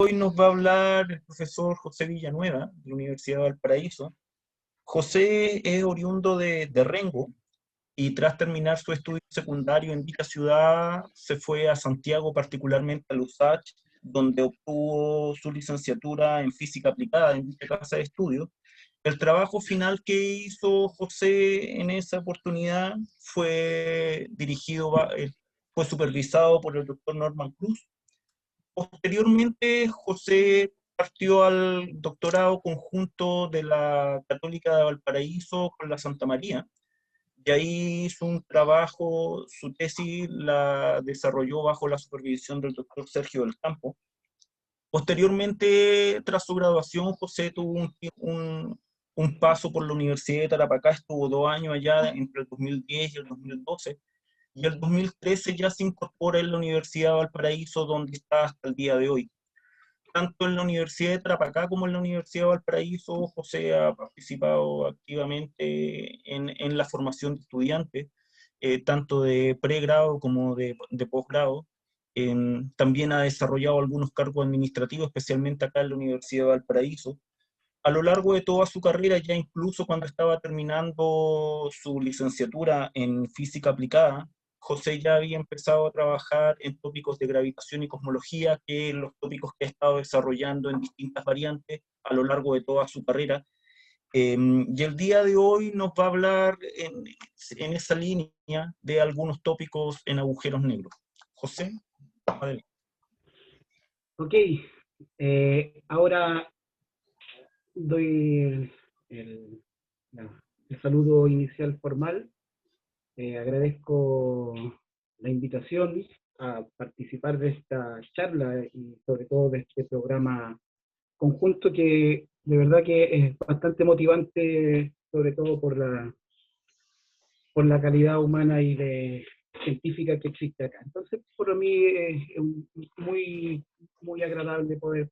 Hoy nos va a hablar el profesor José Villanueva, de la Universidad de Valparaíso. José es oriundo de Rengo y tras terminar su estudio secundario en dicha ciudad, se fue a Santiago, particularmente a la USACH, donde obtuvo su licenciatura en física aplicada en dicha casa de estudio. El trabajo final que hizo José en esa oportunidad fue supervisado por el doctor Norman Cruz. Posteriormente, José partió al doctorado conjunto de la Católica de Valparaíso con la Santa María, y ahí hizo un trabajo, su tesis la desarrolló bajo la supervisión del doctor Sergio del Campo. Posteriormente, tras su graduación, José tuvo un paso por la Universidad de Tarapacá, estuvo 2 años allá entre el 2010 y el 2012, y el 2013 ya se incorpora en la Universidad de Valparaíso, donde está hasta el día de hoy. Tanto en la Universidad de Tarapacá como en la Universidad de Valparaíso, José ha participado activamente en la formación de estudiantes, tanto de pregrado como de posgrado. También ha desarrollado algunos cargos administrativos, especialmente acá en la Universidad de Valparaíso. A lo largo de toda su carrera, ya incluso cuando estaba terminando su licenciatura en física aplicada, José ya había empezado a trabajar en tópicos de gravitación y cosmología, que son los tópicos que ha estado desarrollando en distintas variantes a lo largo de toda su carrera. Y el día de hoy nos va a hablar en esa línea de algunos tópicos en agujeros negros. José, adelante. Ok, ahora doy el saludo inicial formal. Agradezco la invitación a participar de esta charla y sobre todo de este programa conjunto que de verdad que es bastante motivante, sobre todo por la calidad humana y científica que existe acá. Entonces, para mí es muy, muy agradable poder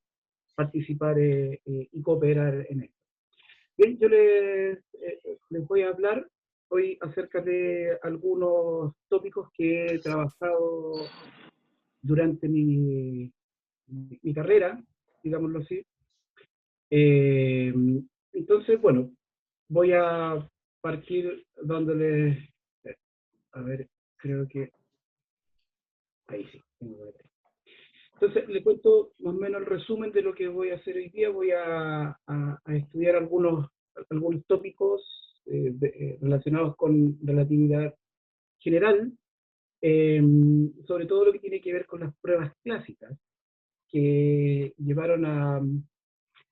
participar y cooperar en esto. Bien, yo les voy a hablar hoy acerca de algunos tópicos que he trabajado durante mi carrera, digámoslo así. Eh, entonces, bueno, voy a partir dándoles, a ver, creo que, ahí sí, tengo que ver. Entonces, le cuento más o menos el resumen de lo que voy a hacer hoy día. Voy a estudiar algunos tópicos relacionados con relatividad general, eh, sobre todo lo que tiene que ver con las pruebas clásicas que llevaron a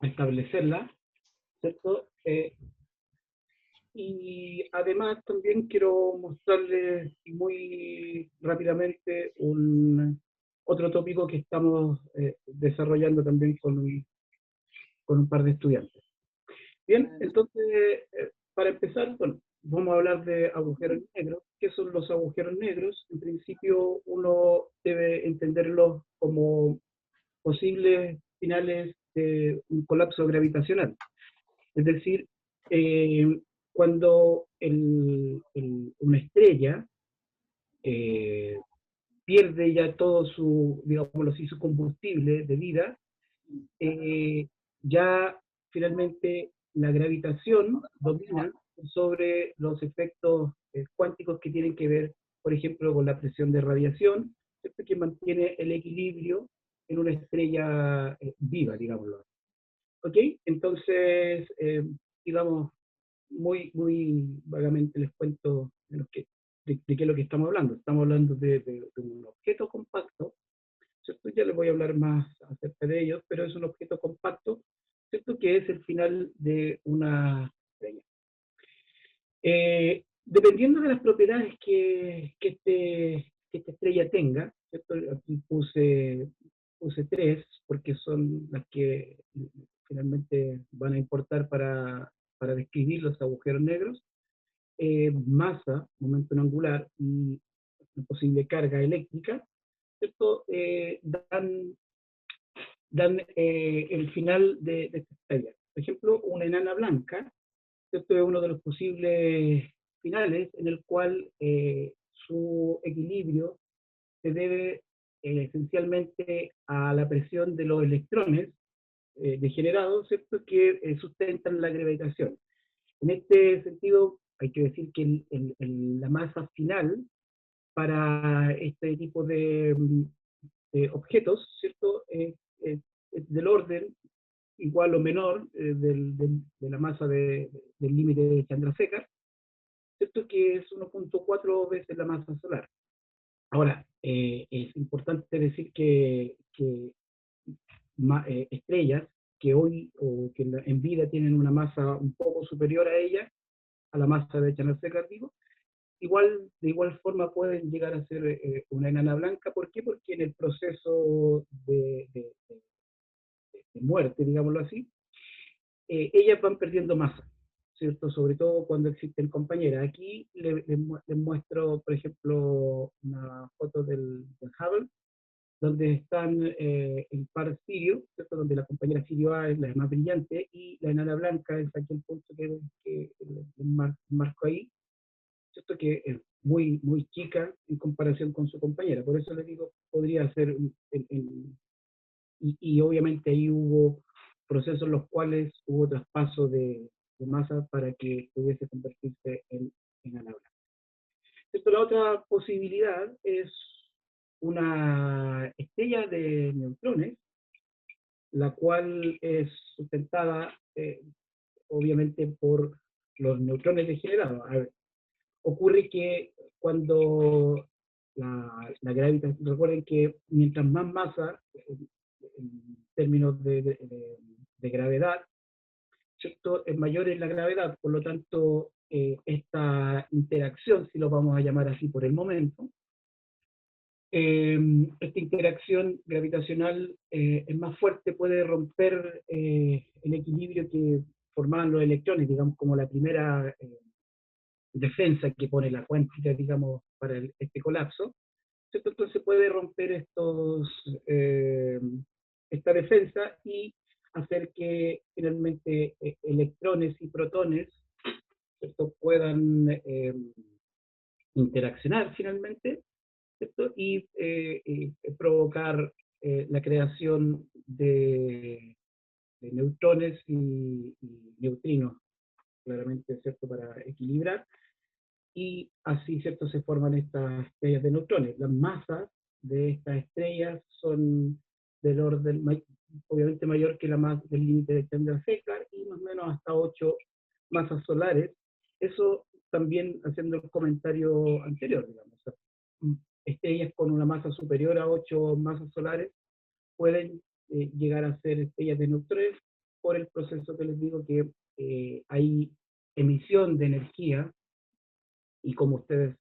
establecerla, ¿cierto? Y además también quiero mostrarles muy rápidamente otro tópico que estamos desarrollando también con un par de estudiantes. Bien, entonces, para empezar, bueno, vamos a hablar de agujeros negros. ¿Qué son los agujeros negros? En principio, uno debe entenderlos como posibles finales de un colapso gravitacional. Es decir, cuando una estrella eh, pierde ya todo su, digámoslo así, su combustible de vida, ya finalmente la gravitación domina sobre los efectos cuánticos que tienen que ver, por ejemplo, con la presión de radiación, ¿cierto? Que mantiene el equilibrio en una estrella viva, digámoslo. ¿Ok? Entonces, digamos, muy vagamente les cuento de qué es lo que estamos hablando. Estamos hablando de un objeto compacto, ¿cierto? Ya les voy a hablar más acerca de ellos, pero es un objeto compacto, ¿cierto? Que es el final de una estrella. Dependiendo de las propiedades que esta estrella tenga, ¿cierto? Aquí puse tres, porque son las que finalmente van a importar para describir los agujeros negros. Masa, momento angular y posible carga eléctrica, ¿cierto? Dan el final de esta estrella. Por ejemplo, una enana blanca, ¿cierto? Es uno de los posibles finales en el cual su equilibrio se debe esencialmente a la presión de los electrones degenerados, ¿cierto?, que sustentan la gravitación. En este sentido, hay que decir que la masa final para este tipo de objetos, ¿cierto?, es del orden igual o menor de la masa del límite de Chandrasekhar, ¿cierto?, que es 1.4 veces la masa solar. Ahora, es importante decir que estrellas que hoy o que en vida tienen una masa un poco superior a ella, a la masa de Chandrasekhar, digo, de igual forma pueden llegar a ser una enana blanca. ¿Por qué? Porque en el proceso de muerte, digámoslo así, ellas van perdiendo masa, ¿cierto? Sobre todo cuando existen compañeras. Aquí les muestro, por ejemplo, una foto del Hubble, donde están el par Sirio, ¿cierto?, donde la compañera Sirio A es la más brillante, y la enana blanca es aquel punto que marco ahí, ¿cierto?, que es muy, muy chica en comparación con su compañera. Por eso les digo, podría ser, y obviamente ahí hubo procesos en los cuales hubo traspaso de masa para que pudiese convertirse en enana blanca. ¿Cierto? La otra posibilidad es una estrella de neutrones, la cual es sustentada obviamente por los neutrones degenerados. A ver, ocurre que cuando la gravitación, recuerden que mientras más masa, en términos de gravedad, ¿cierto?, es mayor es la gravedad, por lo tanto, esta interacción, si lo vamos a llamar así por el momento, esta interacción gravitacional es más fuerte, puede romper el equilibrio que formaban los electrones, digamos, como la primera defensa que pone la cuántica, digamos, para este colapso, ¿cierto? Entonces puede romper esta defensa y hacer que finalmente electrones y protones, ¿cierto?, puedan interaccionar finalmente, ¿cierto?, y provocar la creación de neutrones y neutrinos, claramente, ¿cierto?, para equilibrar, y así, ¿cierto?, se forman estas estrellas de neutrones. Las masas de estas estrellas son del orden, obviamente mayor que la masa del límite de Chandrasekhar, y más o menos hasta 8 masas solares. Eso también haciendo el comentario anterior, digamos. O sea, estrellas con una masa superior a 8 masas solares pueden llegar a ser estrellas de neutrones por el proceso que les digo, que hay emisión de energía, y como ustedes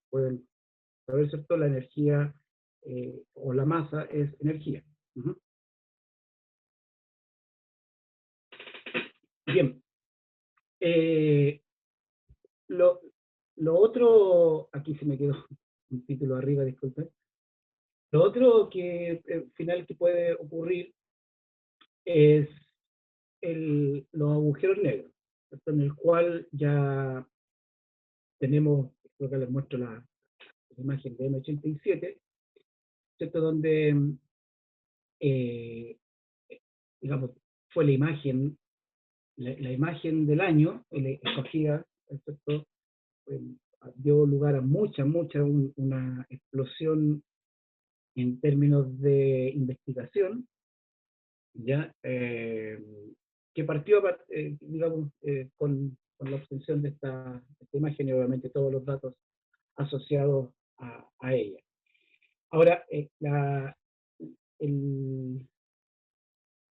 pueden saber, ¿cierto?, la energía o la masa es energía. Uh-huh. Bien. Lo, lo otro, aquí se me quedó un título arriba, disculpen. Lo otro que final que puede ocurrir es los agujeros negros, ¿cierto?, en el cual ya tenemos, creo que les muestro la imagen de M87, ¿cierto?, donde eh, digamos, fue la imagen del año escogida, ¿cierto?, dio lugar a una explosión en términos de investigación, ya que partió, digamos, con la obtención de esta imagen y obviamente todos los datos asociados a ella. Ahora, el,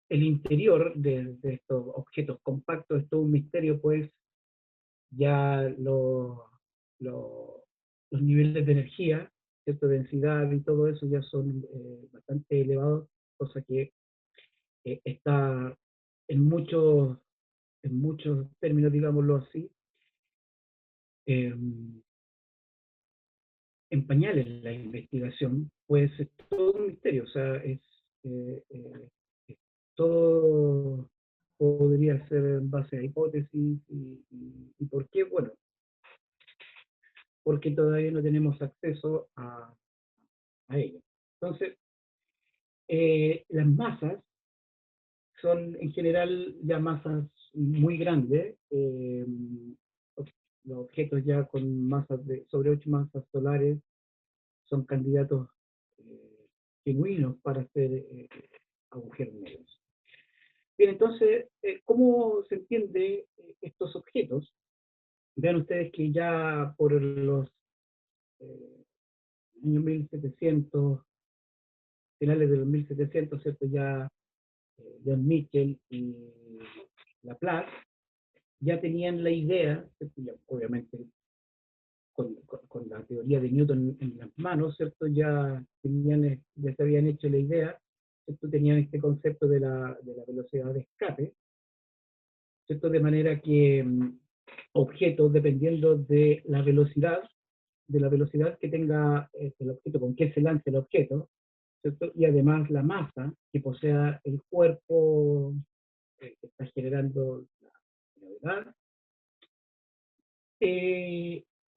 el interior de estos objetos compactos es todo un misterio, pues ya los niveles de energía, ¿cierto?, densidad y todo eso ya son bastante elevados, cosa que está en muchos términos, digámoslo así, en pañales la investigación, pues es todo un misterio. O sea, eh, eh, todo podría ser en base a hipótesis, y ¿por qué? Bueno, porque todavía no tenemos acceso a ello. Entonces, las masas son en general ya masas muy grandes, los objetos ya con masas de sobre 8 masas solares son candidatos genuinos para hacer agujeros negros. Bien, entonces, ¿cómo se entiende estos objetos? Vean ustedes que ya por los años 1700, finales de los 1700, ¿cierto? Ya John Mitchell y Laplace ya tenían la idea, ¿cierto? Ya, obviamente con la teoría de Newton en las manos, ¿cierto? Ya se habían hecho la idea, ¿cierto? Tenían este concepto de la velocidad de escape, ¿cierto? De manera que objetos, dependiendo de la velocidad que tenga el objeto, con que se lance el objeto, ¿cierto? Y además la masa que posea el cuerpo que está generando la gravedad,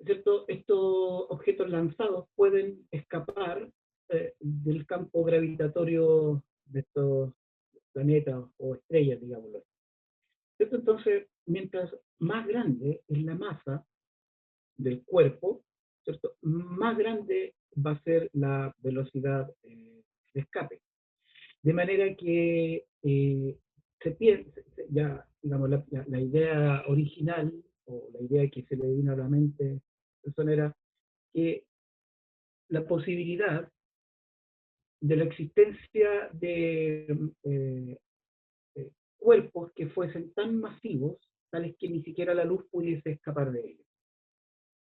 ¿cierto? Estos objetos lanzados pueden escapar del campo gravitatorio de estos planetas o estrellas, digámoslo. ¿Cierto? Entonces, mientras más grande es la masa del cuerpo, ¿cierto? Más grande va a ser la velocidad de escape. De manera que se piensa, ya, digamos, la idea original, o la idea que se le vino a la mente, era que la posibilidad de la existencia de cuerpos que fuesen tan masivos, tales que ni siquiera la luz pudiese escapar de ellos.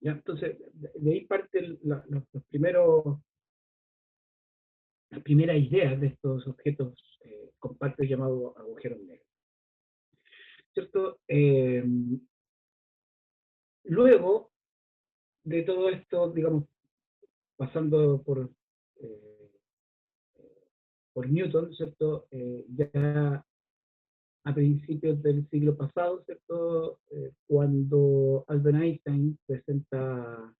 ¿Ya? Entonces, de ahí parte los primeros, las primeras ideas de estos objetos compactos llamados agujeros negros. ¿Cierto? Luego de todo esto, digamos, pasando por Newton, ¿cierto? Ya a principios del siglo pasado, ¿cierto? Cuando Albert Einstein presenta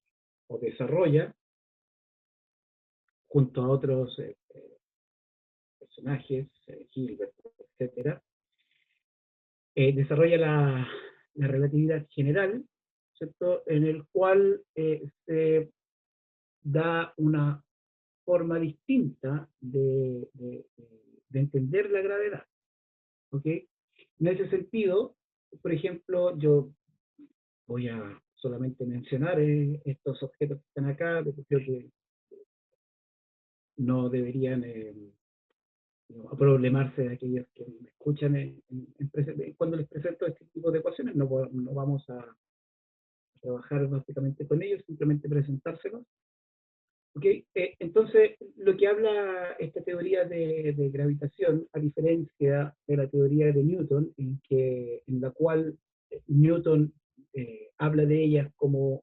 o desarrolla, junto a otros personajes, Hilbert, etcétera, desarrolla la relatividad general, ¿cierto? En el cual se da una forma distinta de entender la gravedad. ¿Ok? En ese sentido, por ejemplo, yo voy a solamente mencionar estos objetos que están acá, porque creo que no deberían problemarse de aquellos que me escuchan cuando les presento este tipo de ecuaciones. No vamos a trabajar básicamente con ellos, simplemente presentárselos. ¿Okay? Entonces, lo que habla esta teoría de gravitación, a diferencia de la teoría de Newton, en la cual Newton habla de ellas como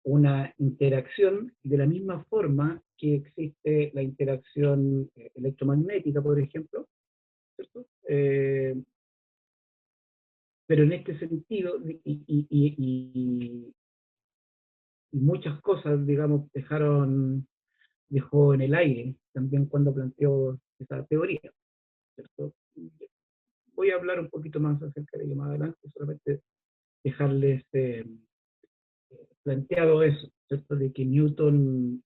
una interacción de la misma forma que existe la interacción electromagnética, por ejemplo, ¿cierto? Pero en este sentido, y muchas cosas, digamos, dejó en el aire también cuando planteó esa teoría, ¿cierto? Voy a hablar un poquito más acerca de ello más adelante, solamente dejarles planteado eso, ¿cierto? De que Newton,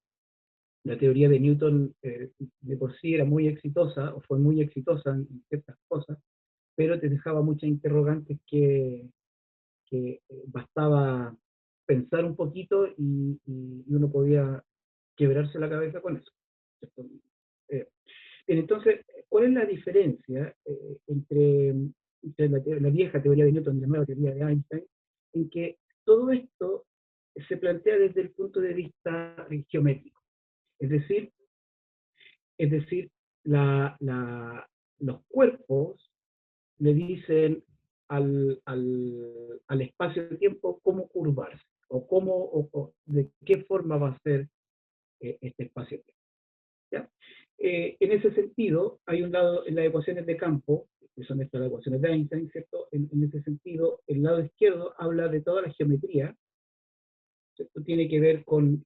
la teoría de Newton de por sí era muy exitosa, o fue muy exitosa en ciertas cosas, pero te dejaba muchas interrogantes que bastaba pensar un poquito y uno podía quebrarse la cabeza con eso, ¿cierto? Entonces, ¿cuál es la diferencia entre la vieja teoría de Newton y la nueva teoría de Einstein? En que todo esto se plantea desde el punto de vista geométrico. Es decir, los cuerpos le dicen al espacio-tiempo cómo curvarse, o de qué forma va a ser este espacio-tiempo. ¿Ya? En ese sentido, hay un lado en las ecuaciones de campo, que son estas las ecuaciones de Einstein, ¿cierto? En ese sentido, el lado izquierdo habla de toda la geometría, ¿cierto? Tiene que ver con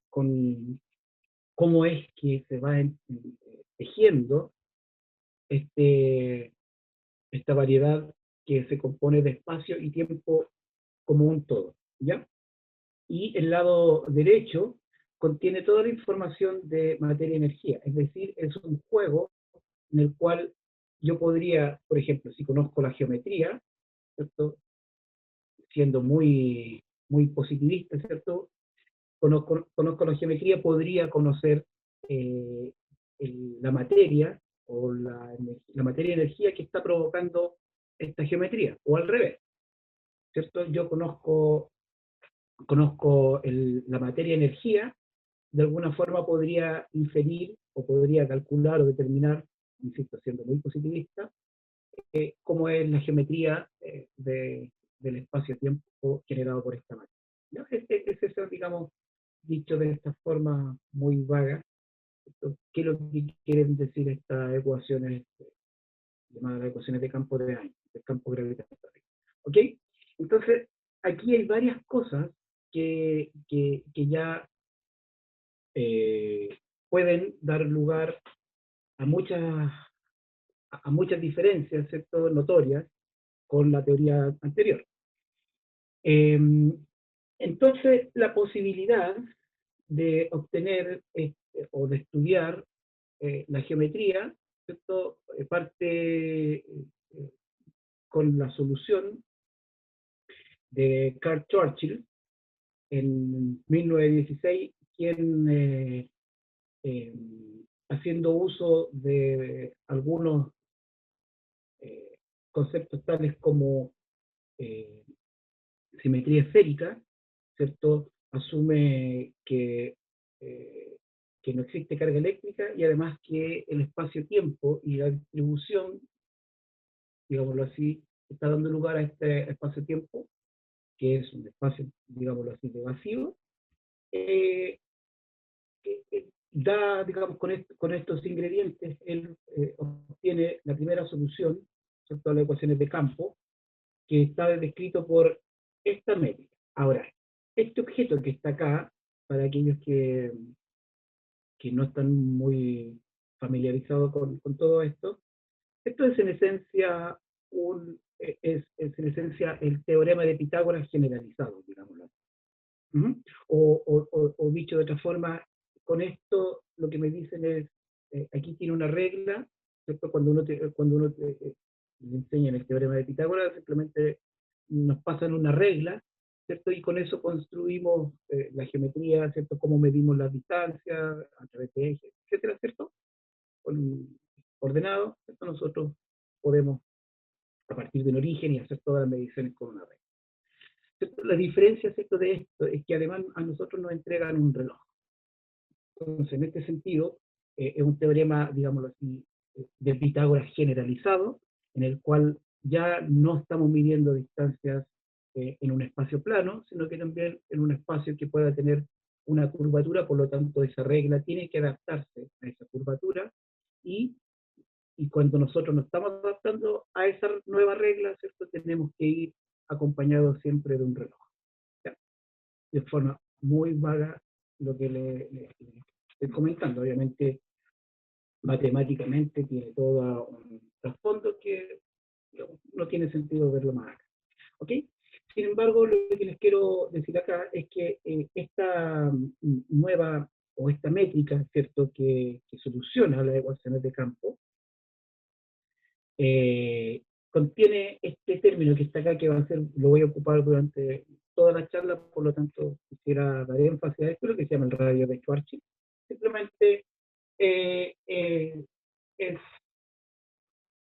cómo es que se va tejiendo esta variedad que se compone de espacio y tiempo como un todo, ¿ya? Y el lado derecho contiene toda la información de materia y energía, es decir, es un juego en el cual yo podría, por ejemplo, si conozco la geometría, ¿cierto? Siendo muy positivista, ¿cierto? Conozco la geometría, podría conocer eh, la materia o la materia y energía que está provocando esta geometría, o al revés, ¿cierto? Yo conozco la materia y energía, de alguna forma podría inferir o podría calcular o determinar, insisto, siendo muy positivista, cómo es la geometría del espacio-tiempo generado por esta máquina. ¿No? Ese es, digamos, dicho de esta forma muy vaga, ¿qué es lo que quieren decir estas ecuaciones llamadas las ecuaciones de campo de Einstein, del campo gravitatorio? ¿Ok? Entonces, aquí hay varias cosas que ya pueden dar lugar a muchas diferencias, ¿cierto? Notorias con la teoría anterior. Entonces, la posibilidad de obtener o de estudiar la geometría, ¿cierto? Parte con la solución de Carl Schwarzschild en 1916, quien eh, haciendo uso de algunos conceptos tales como eh, simetría esférica, ¿cierto? Asume que no existe carga eléctrica y además que el espacio-tiempo y la distribución, digámoslo así, está dando lugar a este espacio-tiempo, que es un espacio, digámoslo así, de vacío, eh, da, digamos, con estos ingredientes, él obtiene la primera solución, ¿cierto? A las ecuaciones de campo, que está descrito por esta métrica. Ahora, este objeto que está acá, para aquellos que no están muy familiarizados con todo esto, esto es en esencia es en esencia el teorema de Pitágoras generalizado, digámoslo así. O dicho de otra forma, con esto lo que me dicen es, aquí tiene una regla, ¿cierto? Cuando uno le enseña el teorema de Pitágoras, simplemente nos pasan una regla, ¿cierto? Y con eso construimos la geometría, ¿cierto? Cómo medimos las distancias a través de ejes, etcétera, ¿cierto? Con ordenado, ¿cierto? Nosotros podemos, a partir del origen, y hacer todas las mediciones con una regla. La diferencia, ¿cierto?, de esto es que además a nosotros nos entregan un reloj. Entonces, en este sentido, es un teorema, digámoslo así, de Pitágoras generalizado, en el cual ya no estamos midiendo distancias en un espacio plano, sino que también en un espacio que pueda tener una curvatura, por lo tanto esa regla tiene que adaptarse a esa curvatura, y, y cuando nosotros nos estamos adaptando a esa nueva regla, ¿cierto?, tenemos que ir acompañados siempre de un reloj. De forma muy vaga lo que le estoy comentando. Obviamente, matemáticamente tiene todo un trasfondo que no tiene sentido verlo más acá. ¿Ok? Sin embargo, lo que les quiero decir acá es que esta nueva o esta métrica, ¿cierto?, que soluciona las ecuaciones de campo, contiene este término que está acá, que va a ser, lo voy a ocupar durante toda la charla, por lo tanto quisiera dar énfasis a esto, lo que se llama el radio de Schwarzschild. Simplemente es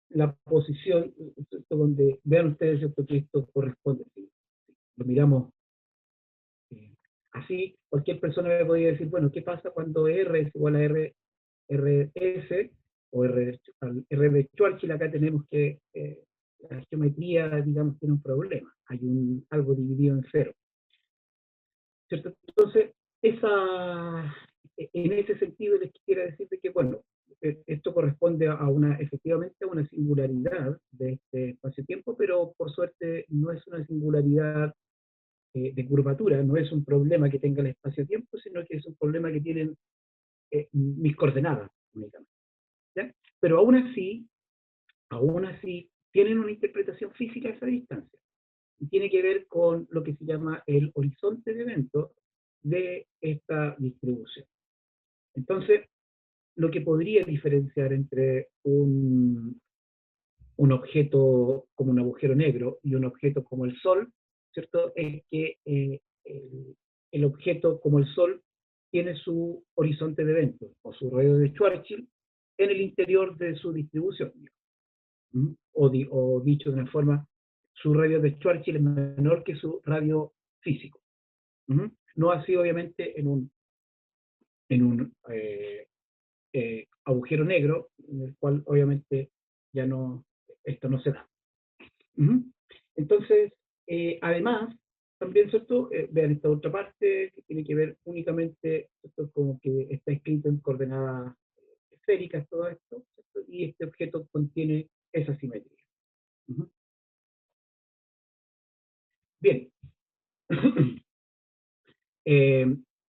la posición, ¿cierto?, donde vean ustedes, ¿cierto?, que esto corresponde. Si lo miramos así, cualquier persona me podría decir, bueno, ¿qué pasa cuando R es igual a RS o R de Schwarzschild? Acá tenemos que la geometría, digamos, tiene un problema. Hay algo dividido en cero, ¿cierto? Entonces, en ese sentido les quisiera decir que, bueno, esto corresponde efectivamente a una singularidad de este espacio-tiempo, pero por suerte no es una singularidad de curvatura, no es un problema que tenga el espacio-tiempo, sino que es un problema que tienen mis coordenadas únicamente. ¿Ya? Pero aún así, tienen una interpretación física de esa distancia. Y tiene que ver con lo que se llama el horizonte de evento de esta distribución. Entonces, lo que podría diferenciar entre un objeto como un agujero negro y un objeto como el Sol, ¿cierto? Es que el objeto como el Sol tiene su horizonte de evento, o su radio de Schwarzschild, en el interior de su distribución. ¿Mm? O dicho de una forma, su radio de Schwarzschild es menor que su radio físico. ¿Mm? No así, obviamente, en un agujero negro, en el cual, obviamente, ya no, esto no se da. ¿Mm? Entonces, además, también, ¿cierto? Vean esta otra parte que tiene que ver únicamente, ¿cierto? Como que está escrito en coordenadas esféricas todo esto, ¿cierto? Y este objeto contiene esa simetría. Uh-huh. Bien.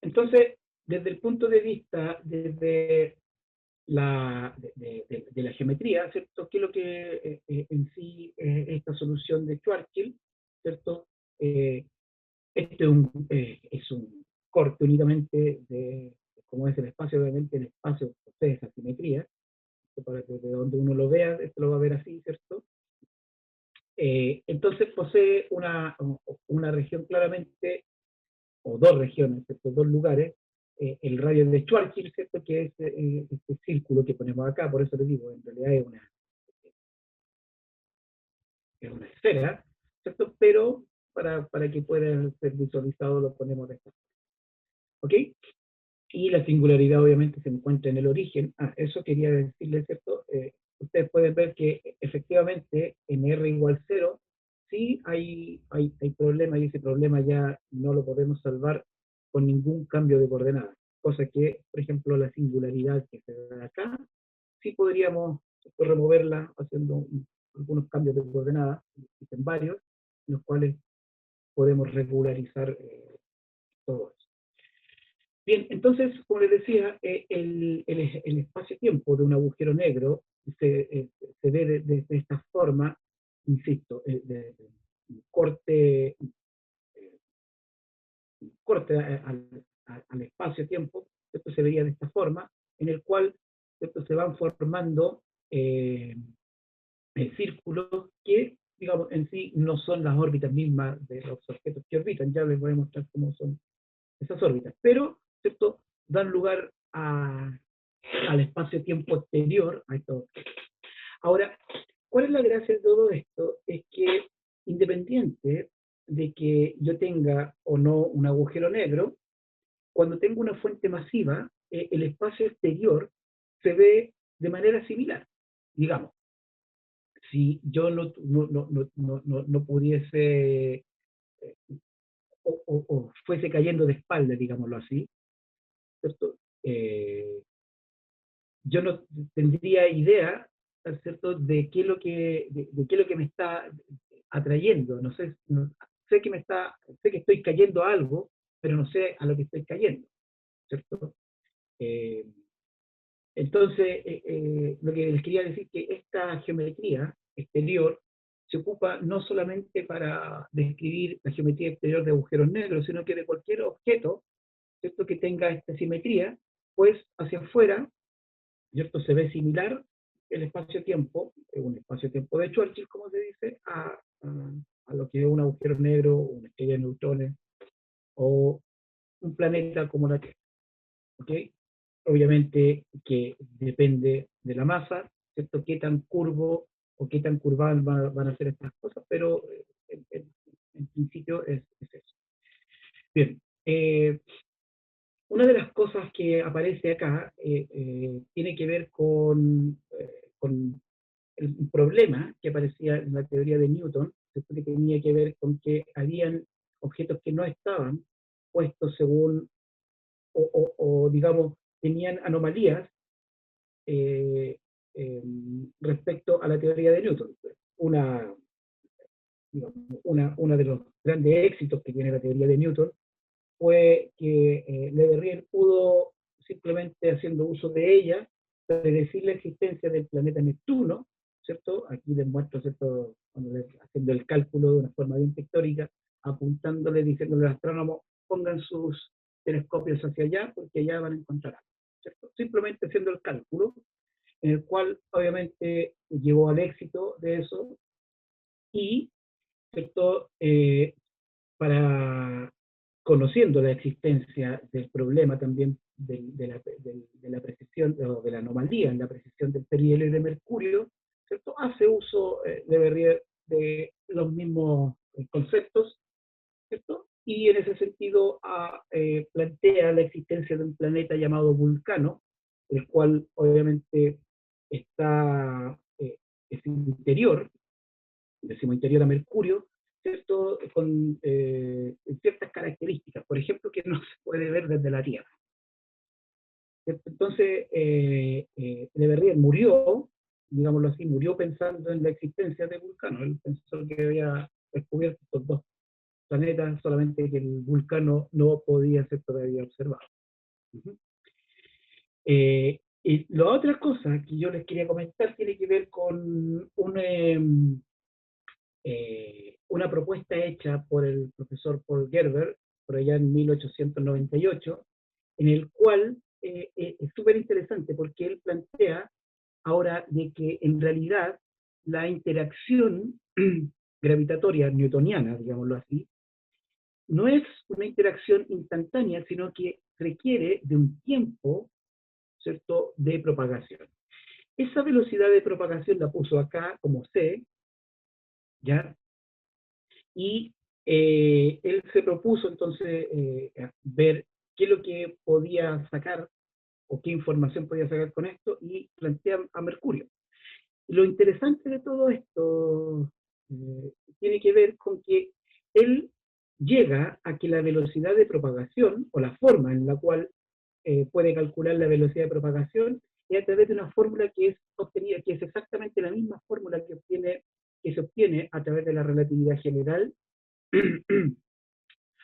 Entonces, desde el punto de vista, desde de la geometría, ¿cierto? ¿Qué es lo que en sí esta solución de Schwarzschild, ¿cierto? Este es un corte únicamente de cómo es el espacio, obviamente el espacio posee esa simetría, para que de donde uno lo vea, esto lo va a ver así, ¿cierto? Entonces posee una región claramente, o dos regiones, ¿cierto? Dos lugares, el radio de Schwarzschild, ¿cierto? Que es este círculo que ponemos acá, por eso les digo, en realidad es una esfera, ¿cierto? Pero para que pueda ser visualizado lo ponemos de esta forma. ¿Ok? Y la singularidad obviamente se encuentra en el origen. Eso quería decirles, ¿cierto? Ustedes pueden ver que efectivamente en R igual 0 sí hay problema, y ese problema ya no lo podemos salvar con ningún cambio de coordenadas. Cosa que, por ejemplo, la singularidad que se da acá, sí podríamos removerla haciendo algunos cambios de coordenadas, existen varios, en los cuales podemos regularizar todo eso. Bien, entonces, como les decía, el espacio-tiempo de un agujero negro se ve de esta forma, insisto, un corte, al espacio-tiempo, esto se vería de esta forma, en el cual ¿cierto? Se van formando círculos que, digamos, en sí no son las órbitas mismas de los objetos que orbitan, ya les voy a mostrar cómo son esas órbitas, pero ¿cierto? Dan lugar al espacio-tiempo exterior a estos objetos. Ahora, ¿cuál es la gracia de todo esto? Es que independiente de que yo tenga o no un agujero negro, cuando tengo una fuente masiva, el espacio exterior se ve de manera similar. Digamos, si yo no pudiese o fuese cayendo de espalda, digámoslo así, ¿cierto? Yo no tendría idea, ¿cierto?, de qué es lo que me está atrayendo. No sé, sé que estoy cayendo a algo, pero no sé a lo que estoy cayendo, ¿cierto? Eh, entonces, lo que les quería decir es que esta geometría exterior se ocupa no solamente para describir la geometría exterior de agujeros negros, sino que de cualquier objeto, ¿cierto?, que tenga esta simetría, pues hacia afuera, ¿cierto?, se ve similar el espacio-tiempo, un espacio-tiempo de Schwarzschild, como se dice, a lo que es un agujero negro, una estrella de neutrones, o un planeta como la Tierra. ¿Ok? Obviamente que depende de la masa, ¿cierto? Qué tan curvo o qué tan curvadas van a ser estas cosas, pero en principio es eso. Bien, una de las cosas que aparece acá tiene que ver con el problema que aparecía en la teoría de Newton, ¿cierto? Que tenía que ver con que habían objetos que no estaban puestos según, digamos, tenían anomalías eh, respecto a la teoría de Newton. Uno de los grandes éxitos que tiene la teoría de Newton fue que Le Verrier pudo simplemente haciendo uso de ella, predecir la existencia del planeta Neptuno, ¿cierto? Aquí les muestro, ¿cierto? Haciendo el cálculo de una forma bien pictórica, apuntándole, diciéndole al astrónomo, pongan sus telescopios hacia allá, porque allá van a encontrar algo, ¿cierto? Simplemente haciendo el cálculo, en el cual obviamente llevó al éxito de eso, y, ¿cierto? Para conociendo la existencia del problema también de la precisión o de la anomalía en la precisión del perihelio de Mercurio, ¿cierto? Hace uso de Berrier de los mismos conceptos, ¿cierto? Y en ese sentido plantea la existencia de un planeta llamado Vulcano, el cual obviamente está, es interior, decimos interior a Mercurio, ¿cierto? Con ciertas características, por ejemplo, que no se puede ver desde la Tierra. ¿Cierto? Entonces, Le Verrier murió, digámoslo así, murió pensando en la existencia de Vulcano. Él pensó que había descubierto estos dos planetas, solamente que el Vulcano no podía ser todavía observado. Uh-huh. Y la otra cosa que yo les quería comentar tiene que ver con una propuesta hecha por el profesor Paul Gerber, por allá en 1898, en el cual es súper interesante porque él plantea ahora de que en realidad la interacción gravitatoria newtoniana, digámoslo así, no es una interacción instantánea, sino que requiere de un tiempo, ¿cierto?, de propagación. Esa velocidad de propagación la puso acá como c, ¿ya? Y él se propuso entonces ver qué es lo que podía sacar o qué información podía sacar con esto, y plantea a Mercurio. Y lo interesante de todo esto tiene que ver con que él llega a que la velocidad de propagación, o la forma en la cual puede calcular la velocidad de propagación, es a través de una fórmula que es obtenida, que es exactamente la misma fórmula que se obtiene a través de la relatividad general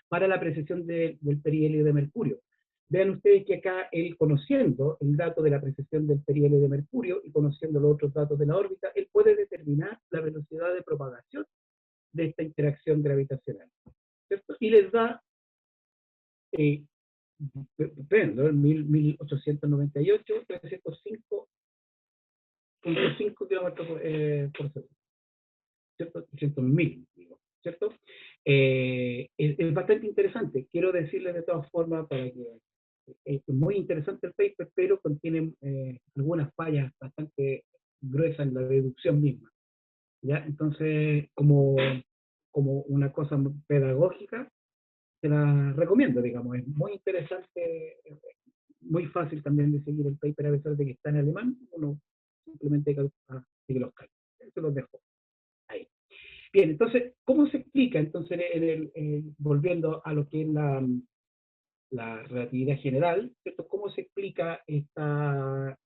para la precesión del perihelio de Mercurio. Vean ustedes que acá él, conociendo el dato de la precesión del perihelio de Mercurio y conociendo los otros datos de la órbita, él puede determinar la velocidad de propagación de esta interacción gravitacional, ¿cierto? Y les da, ven, ¿no? 1898, 305.5 kilómetros por segundo, ¿cierto? 300.000, digo, ¿cierto? Es bastante interesante. Quiero decirles de todas formas para que es muy interesante el paper, pero contiene algunas fallas bastante gruesas en la deducción misma, ¿ya? Entonces, como una cosa pedagógica, te la recomiendo, digamos. Es muy interesante, muy fácil también de seguir el paper, a pesar de que está en alemán, uno simplemente sigue los cálculos. Se los dejo ahí. Bien, entonces, ¿cómo se explica? Entonces, volviendo a lo que es la relatividad general, ¿cierto? ¿Cómo se explica esta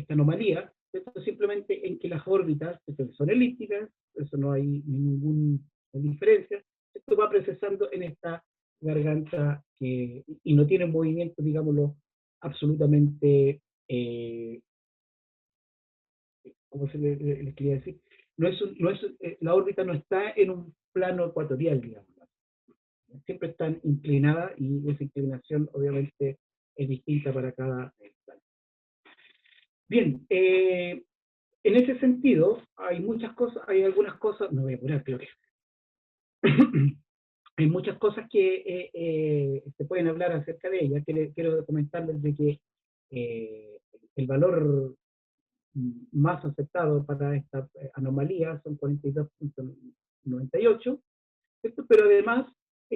anomalía? ¿Cierto? Simplemente en que las órbitas son elípticas, eso no hay ninguna diferencia, esto va procesando en esta garganta y no tiene movimiento, digámoslo, absolutamente, ¿cómo se le quería decir? La órbita no está en un plano ecuatorial, digamos. Siempre están inclinadas y esa inclinación obviamente es distinta para cada plano. Bien, en ese sentido hay muchas cosas, hay algunas cosas, no voy a apurar, creo que hay muchas cosas que se pueden hablar acerca de ellas. Quiero comentarles de que el valor más aceptado para esta anomalía son 42.98, ¿cierto? Pero además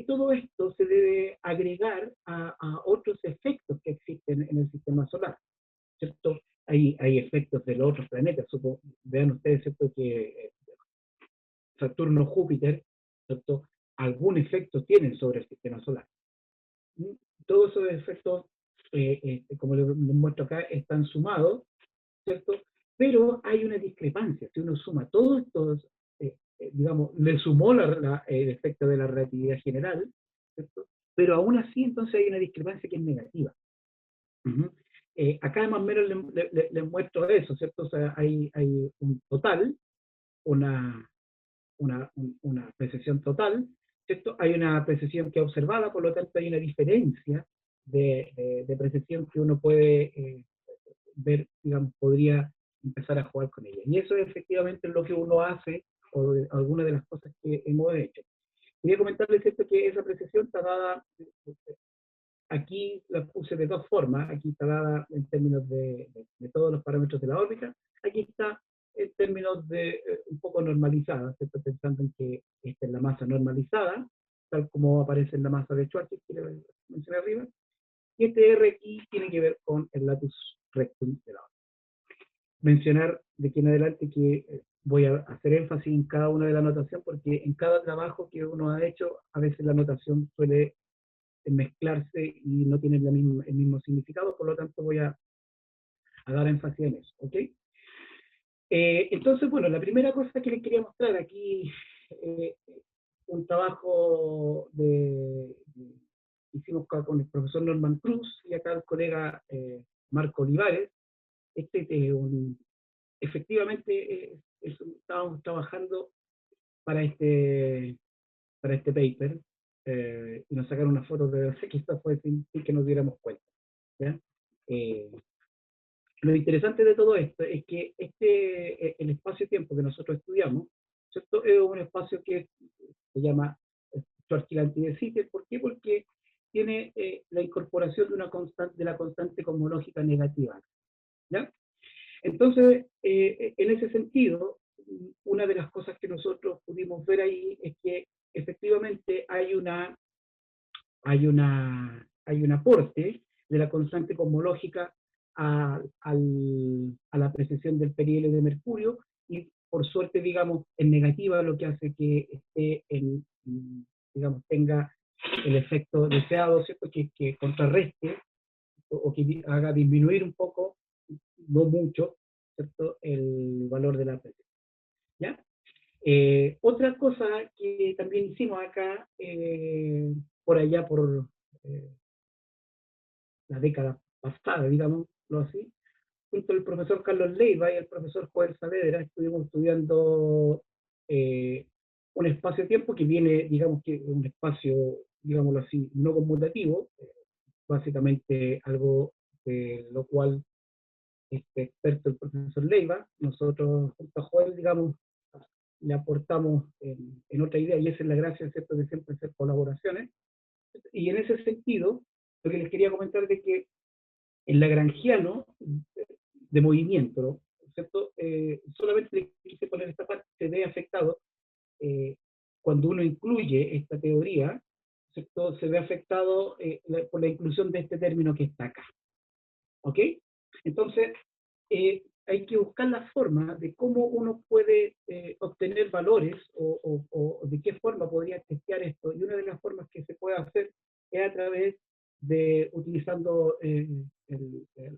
todo esto se debe agregar a otros efectos que existen en el sistema solar, ¿cierto? Hay efectos de los otros planetas. Vean ustedes, ¿cierto?, que Saturno, Júpiter, ¿cierto?, algún efecto tienen sobre el sistema solar. Todos esos efectos, como les muestro acá, están sumados, ¿cierto? Pero hay una discrepancia. Si uno suma todos estos, digamos, le sumó el efecto de la relatividad general, ¿cierto? pero aún así entonces hay una discrepancia que es negativa. Uh-huh. Acá más o menos les muestro eso, ¿cierto? O sea, hay un total, una precesión total, ¿cierto? Hay una precesión que es observada, por lo tanto hay una diferencia de precesión que uno puede ver, digamos, podría empezar a jugar con ella. Y eso es efectivamente lo que uno hace, o algunas de las cosas que hemos hecho. Quería comentarles, ¿cierto?, que esa precesión está dada, aquí la puse de dos formas, aquí está dada en términos de todos los parámetros de la órbita, aquí está en términos de un poco normalizada, ¿cierto?, pensando en que esta es la masa normalizada, tal como aparece en la masa de Schwarzschild, que le mencioné arriba, y este R aquí tiene que ver con el latus rectum de la órbita. Mencionar de aquí en adelante que voy a hacer énfasis en cada una de las anotaciones, porque en cada trabajo que uno ha hecho, a veces la anotación suele mezclarse y no tiene el mismo significado, por lo tanto voy a dar énfasis en eso, ¿ok? Entonces, bueno, la primera cosa que les quería mostrar aquí, un trabajo hicimos con el profesor Norman Cruz y acá el colega Marco Olivares. Efectivamente, estábamos trabajando para este paper, y nos sacaron unas fotos de que esto fue sin que nos diéramos cuenta, ¿ya? Lo interesante de todo esto es que el espacio-tiempo que nosotros estudiamos, ¿cierto?, es un espacio que se llama Schwarzschild Antidesite. ¿Por qué? Porque tiene la incorporación de la constante cosmológica negativa, ¿ya? Entonces, en ese sentido, una de las cosas que nosotros pudimos ver ahí es que efectivamente hay un aporte de la constante cosmológica a la precesión del perihelo de Mercurio, y por suerte, digamos, en negativa, lo que hace que esté digamos, tenga el efecto deseado, ¿cierto?, que contrarreste o que haga disminuir un poco, no mucho, ¿cierto?, el valor de la precesión, ¿ya? Otra cosa que también hicimos acá, por allá por la década pasada, digámoslo así, junto al profesor Carlos Leiva y al profesor Joel Saavedra, estuvimos estudiando un espacio-tiempo que viene, digamos que un espacio, digámoslo así, no conmutativo, básicamente algo de lo cual experto el profesor Leiva. Nosotros junto a Joel, digamos, le aportamos en otra idea, y esa es la gracia, ¿cierto?, de siempre hacer colaboraciones. Y en ese sentido, lo que les quería comentar de que el lagrangiano de movimiento, ¿cierto?, solamente le quise poner esta parte, se ve afectado cuando uno incluye esta teoría, ¿cierto?, se ve afectado por la inclusión de este término que está acá, ¿ok? Entonces, hay que buscar la forma de cómo uno puede obtener valores o de qué forma podría testear esto, y una de las formas que se puede hacer es a través de utilizando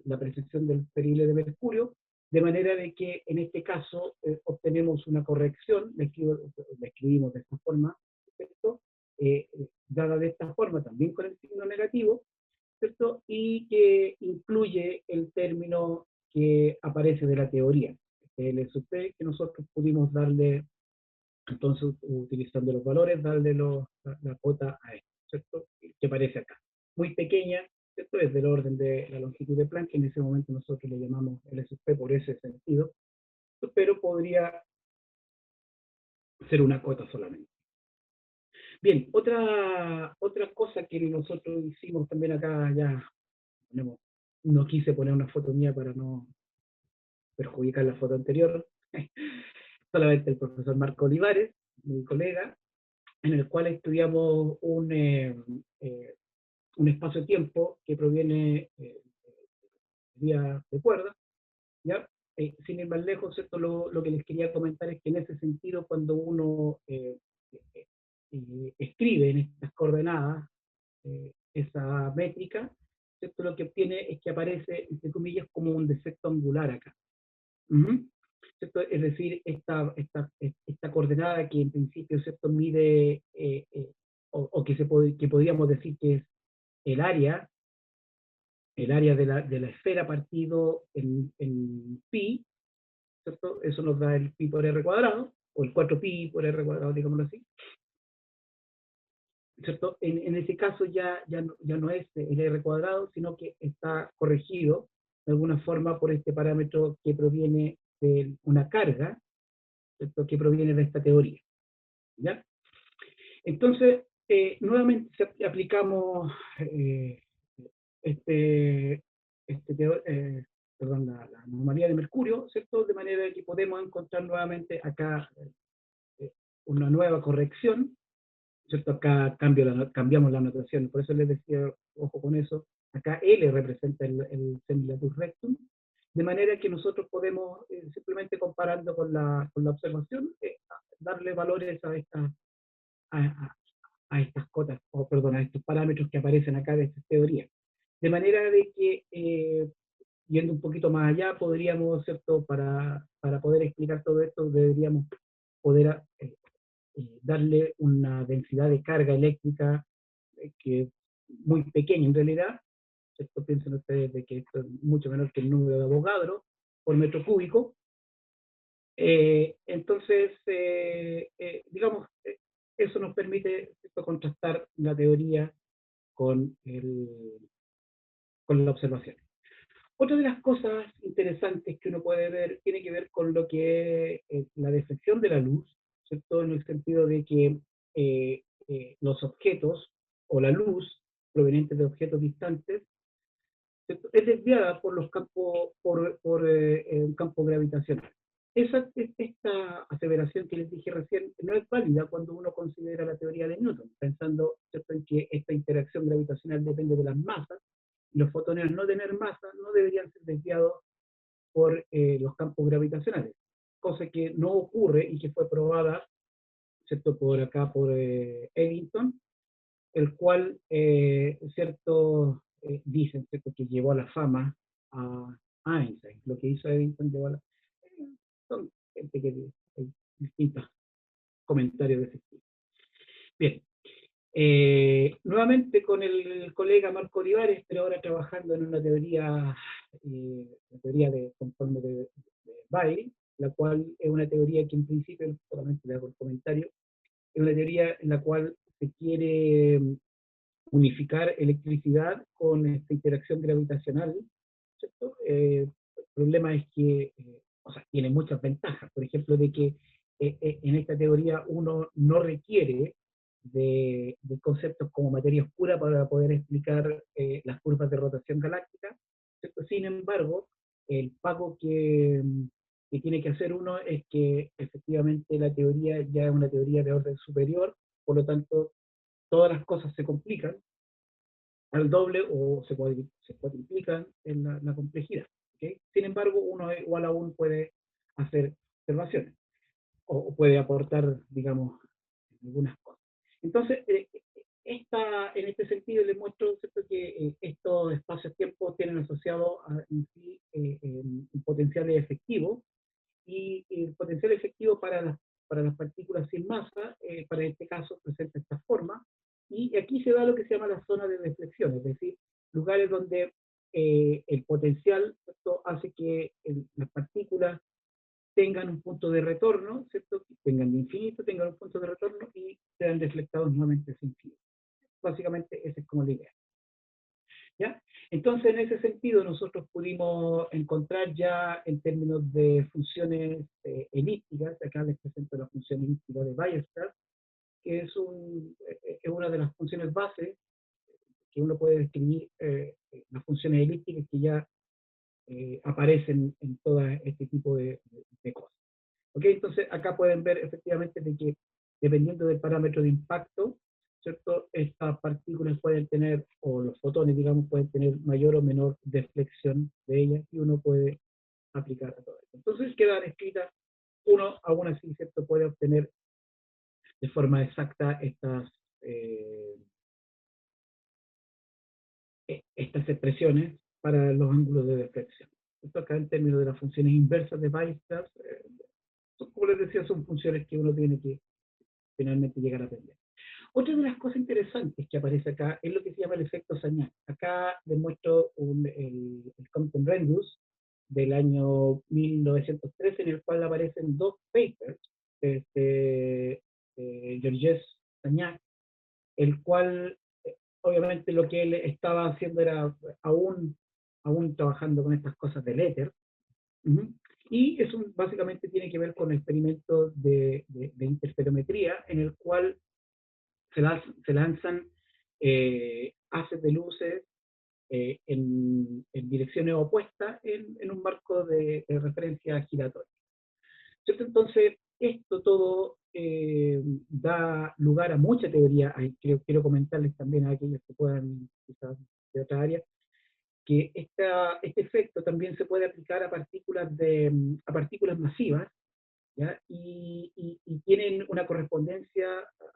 la precesión del perihelo de Mercurio, de manera de que en este caso obtenemos una corrección, la escribimos de esta forma, ¿cierto? Dada de esta forma también con el signo negativo, ¿cierto?, y que incluye el término que aparece de la teoría, el SUP, que nosotros pudimos darle, entonces, utilizando los valores, darle la cuota a esto, ¿cierto?, que aparece acá. Muy pequeña, ¿cierto?, es del orden de la longitud de Planck, que en ese momento nosotros le llamamos el SUP por ese sentido, pero podría ser una cuota solamente. Bien, otra cosa que nosotros hicimos también acá, ya no quise poner una foto mía para no perjudicar la foto anterior, solamente el profesor Marco Olivares, mi colega, en el cual estudiamos un espacio-tiempo que proviene de vía de cuerda, ¿ya? Sin ir más lejos, ¿cierto? Lo que les quería comentar es que en ese sentido, cuando uno escribe en estas coordenadas esa métrica, ¿cierto?, lo que obtiene es que aparece, entre comillas, como un defecto angular acá. ¿Cierto? Es decir, esta coordenada que en principio, ¿cierto?, mide o que podríamos decir que es el área de la esfera partido en pi, ¿cierto? Eso nos da el pi por r cuadrado, o el 4pi por r cuadrado, digámoslo así, ¿cierto? En ese caso ya no es el r cuadrado, sino que está corregido de alguna forma por este parámetro que proviene de una carga, ¿cierto? Que proviene de esta teoría, ¿ya? Entonces, nuevamente aplicamos este, perdón, la anomalía de Mercurio, ¿cierto? De manera que podemos encontrar nuevamente acá una nueva corrección, ¿cierto? Acá cambiamos la notación, por eso les decía, ojo con eso, acá L representa el semilatus rectum, de manera que nosotros podemos, simplemente comparando con la observación, darle valores a, a estas cotas, o perdón, a estos parámetros que aparecen acá de esta teoría. De manera de que, yendo un poquito más allá, podríamos, ¿cierto? Para poder explicar todo esto, deberíamos poder darle una densidad de carga eléctrica que es muy pequeña en realidad, ¿cierto? Piensen ustedes de que esto es mucho menor que el número de Avogadro por metro cúbico. Entonces, digamos, eso nos permite, ¿cierto? Contrastar la teoría con, con la observación. Otra de las cosas interesantes que uno puede ver tiene que ver con lo que es la deflexión de la luz, ¿cierto? En el sentido de que los objetos o la luz proveniente de objetos distantes, ¿cierto? Es desviada por los campos, por un campo gravitacional. Esta aseveración que les dije recién no es válida cuando uno considera la teoría de Newton, pensando, ¿cierto? En que esta interacción gravitacional depende de las masas. Los fotones, al no tener masa, no deberían ser desviados por los campos gravitacionales, cosa que no ocurre y que fue probada, ¿cierto? Por acá, por Eddington, el cual, ¿cierto? Dicen, ¿cierto? Que llevó a la fama a Einstein. Lo que hizo Eddington llevó a la... son gente que hay distintos comentarios de ese tipo. Bien. Nuevamente con el colega Marco Olivares, pero ahora trabajando en una teoría, la teoría de conforme de Bailey, la cual es una teoría que en principio, solamente le hago el comentario, es una teoría en la cual se quiere unificar electricidad con esta interacción gravitacional, ¿cierto? El problema es que, o sea, tiene muchas ventajas, por ejemplo, de que en esta teoría uno no requiere de conceptos como materia oscura para poder explicar las curvas de rotación galáctica, ¿cierto? Sin embargo, el pago que tiene que hacer uno es que efectivamente la teoría ya es una teoría de orden superior, por lo tanto, todas las cosas se complican al doble o se cuadriplican en la complejidad. ¿Okay? Sin embargo, uno igual aún puede hacer observaciones o puede aportar, digamos, algunas cosas. Entonces, en este sentido les muestro, ¿cierto? Que estos espacios-tiempos tienen asociado en sí un potencial efectivo, y el potencial efectivo para las partículas sin masa, para este caso, presenta esta forma, y aquí se da lo que se llama la zona de deflexión, es decir, lugares donde el potencial, ¿cierto? Hace que las partículas tengan un punto de retorno, ¿cierto? Tengan de infinito, tengan un punto de retorno y sean deflectados nuevamente sin infinito. Básicamente esa es como la idea. ¿Ya? Entonces, en ese sentido, nosotros pudimos encontrar ya en términos de funciones elípticas, acá les presento la función elíptica de Weierstrass, que es una de las funciones base que uno puede describir, las funciones elípticas que ya aparecen en todo este tipo de cosas. ¿Okay? Entonces, acá pueden ver efectivamente de que dependiendo del parámetro de impacto, ¿cierto? Estas partículas pueden tener, o los fotones, digamos, pueden tener mayor o menor deflexión de ellas, y uno puede aplicar a todo esto. Entonces quedan escritas, uno aún así, ¿cierto? Puede obtener de forma exacta estas expresiones para los ángulos de deflexión. Esto acá en términos de las funciones inversas de Weierstrass, como les decía, son funciones que uno tiene que finalmente llegar a aprender. Otra de las cosas interesantes que aparece acá es lo que se llama el efecto Sagnac. Acá les muestro el Compton Rendus del año 1913, en el cual aparecen dos papers de Georges Sagnac, el cual, obviamente, lo que él estaba haciendo era aún trabajando con estas cosas del éter. Y eso básicamente tiene que ver con experimentos de interferometría, en el cual se lanzan haces de luces en direcciones opuestas en un marco de referencia giratoria. ¿Cierto? Entonces, esto todo da lugar a mucha teoría. Quiero comentarles también a aquellos que puedan, quizás de otra área, que este efecto también se puede aplicar a partículas masivas, ¿ya? Y tienen una correspondencia,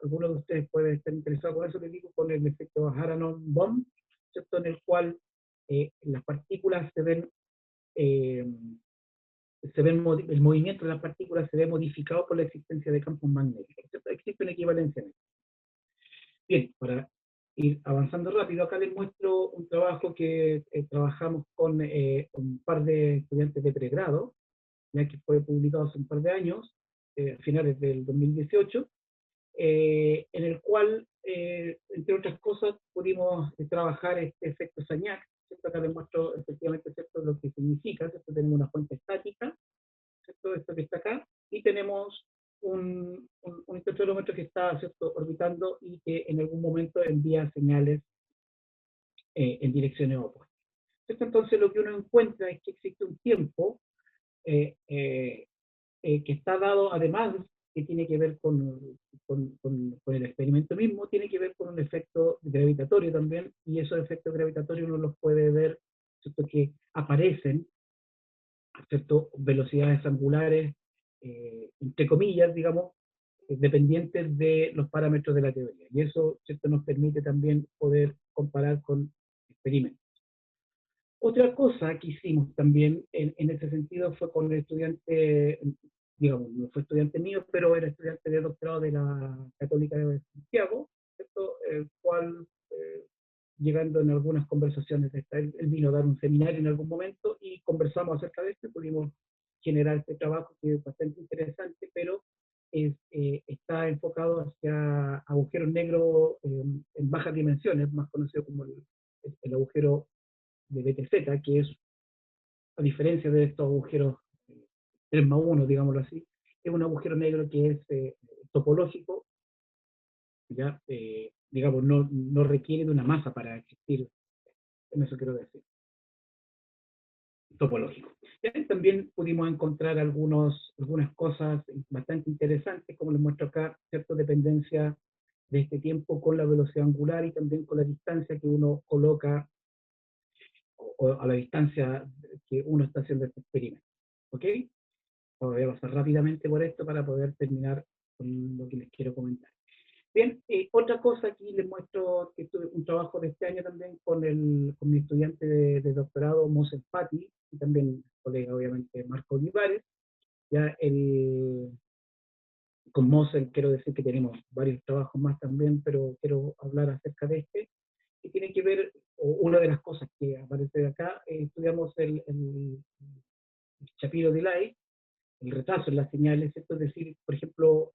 algunos de ustedes pueden estar interesados con eso, les digo, con el efecto Haranon-Bohm, ¿cierto? En el cual las partículas eh, el movimiento de las partículas se ve modificado por la existencia de campos magnéticos, ¿cierto? Existe una equivalencia en eso. Bien, para ir avanzando rápido, acá les muestro un trabajo que trabajamos con un par de estudiantes de pregrado, ya que fue publicado hace un par de años, a finales del 2018, en el cual, entre otras cosas, pudimos trabajar este efecto Sagnac, ¿cierto? Acá les muestro efectivamente, ¿cierto?, lo que significa, ¿cierto? Tenemos una fuente estática, ¿cierto?, esto que está acá, y tenemos un interferómetro que está, ¿cierto?, orbitando y que en algún momento envía señales en direcciones opuestas. ¿Cierto? Entonces lo que uno encuentra es que existe un tiempo que está dado, además, que tiene que ver con el experimento mismo, tiene que ver con un efecto gravitatorio también, y esos efectos gravitatorios uno los puede ver, ¿cierto?, que aparecen a ciertas velocidades angulares, entre comillas, digamos, dependientes de los parámetros de la teoría. Y eso, ¿cierto?, nos permite también poder comparar con experimentos. Otra cosa que hicimos también en ese sentido fue con el estudiante, digamos, no fue estudiante mío, pero era estudiante de doctorado de la Católica de Santiago, ¿cierto? El cual, llegando en algunas conversaciones, él vino a dar un seminario en algún momento y conversamos acerca de esto y pudimos generar este trabajo que es bastante interesante, pero está enfocado hacia agujeros negros en bajas dimensiones, más conocido como el agujero de BTZ, que es, a diferencia de estos agujeros 3+1, digámoslo así, es un agujero negro que es topológico, ¿ya? Digamos, no requiere de una masa para existir, en eso quiero decir, topológico. También pudimos encontrar algunas cosas bastante interesantes, como les muestro acá, cierta dependencia de este tiempo con la velocidad angular y también con la distancia que uno coloca o a la distancia que uno está haciendo este experimento. ¿Ok? Voy a pasar rápidamente por esto para poder terminar con lo que les quiero comentar. Bien, otra cosa aquí les muestro que tuve un trabajo de este año también con mi estudiante de doctorado, Mosel Fati, y también colega, obviamente, Marco Olivares. Ya con Mosel quiero decir que tenemos varios trabajos más también, pero quiero hablar acerca de este, que tiene que ver, o una de las cosas que aparece de acá, estudiamos el Shapiro delay, el retraso en las señales, ¿cierto? Es decir, por ejemplo,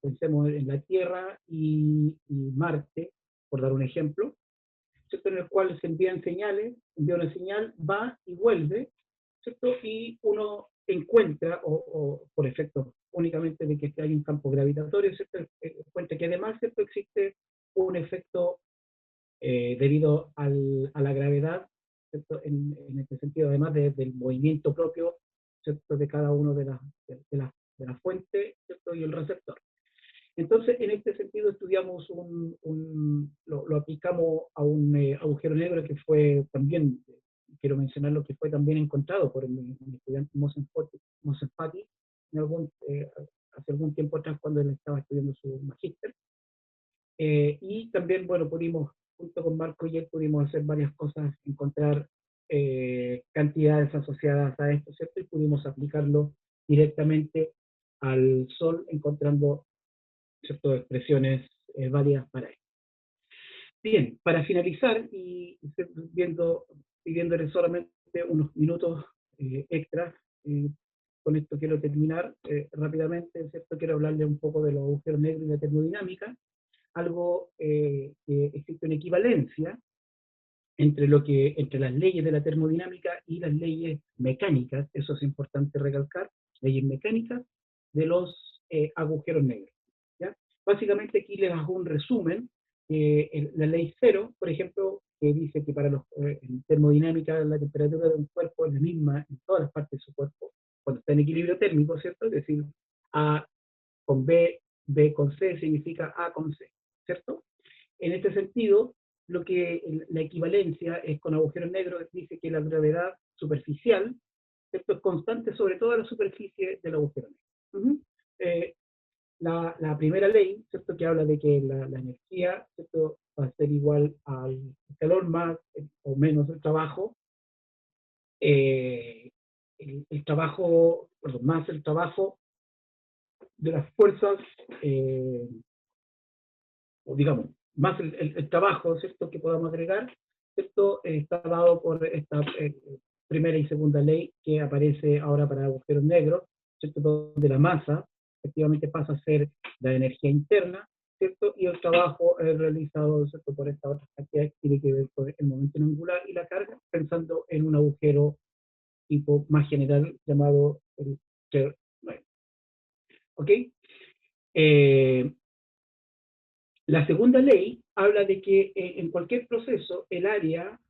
pensemos en la Tierra y Marte, por dar un ejemplo, ¿cierto? En el cual se envían señales, envía una señal, va y vuelve, ¿cierto? Y uno encuentra, o por efecto únicamente de que hay un campo gravitatorio, ¿cierto? Encuentra que además, ¿cierto?, existe un efecto debido a la gravedad, ¿cierto? En este sentido, además del movimiento propio, ¿cierto?, de cada uno de las fuentes, ¿cierto?, y el receptor. Entonces, en este sentido, estudiamos lo aplicamos a un agujero negro que fue también, quiero mencionar lo que fue también encontrado por mi estudiante Mosel Fati hace algún tiempo atrás cuando él estaba estudiando su magíster. Y también, bueno, pudimos, junto con Marco y él, pudimos hacer varias cosas, encontrar cantidades asociadas a esto, ¿cierto? Y pudimos aplicarlo directamente al Sol, encontrando, ¿cierto?, expresiones válidas para él. Bien, para finalizar, y pidiéndole solamente unos minutos extras, con esto quiero terminar rápidamente, ¿cierto? Quiero hablarle un poco de los agujeros negros y la termodinámica, algo que existe una equivalencia entre las leyes de la termodinámica y las leyes mecánicas, eso es importante recalcar, leyes mecánicas de los agujeros negros. ¿Ya? Básicamente aquí les hago un resumen. La ley cero, por ejemplo, que dice que para en termodinámica la temperatura de un cuerpo es la misma en todas las partes de su cuerpo, cuando está en equilibrio térmico, ¿cierto? Es decir, A con B, B con C significa A con C, ¿cierto? En este sentido, la equivalencia es con agujeros negros, dice que la gravedad superficial, ¿cierto?, es constante sobre toda la superficie del agujero negro. La primera ley, ¿cierto?, que habla de que la energía, ¿cierto?, va a ser igual al calor más o menos el trabajo, el trabajo, perdón, más el trabajo de las fuerzas, o digamos, más el trabajo, ¿cierto?, que podamos agregar, ¿cierto?, está dado por esta primera y segunda ley que aparece ahora para agujeros negros, ¿cierto?, donde la masa efectivamente pasa a ser la energía interna, ¿cierto?, y el trabajo es realizado, ¿cierto?, por esta otra cantidad que tiene que ver con el momento angular y la carga, pensando en un agujero tipo más general llamado el Chernobyl. ¿Ok? La segunda ley habla de que en cualquier proceso el área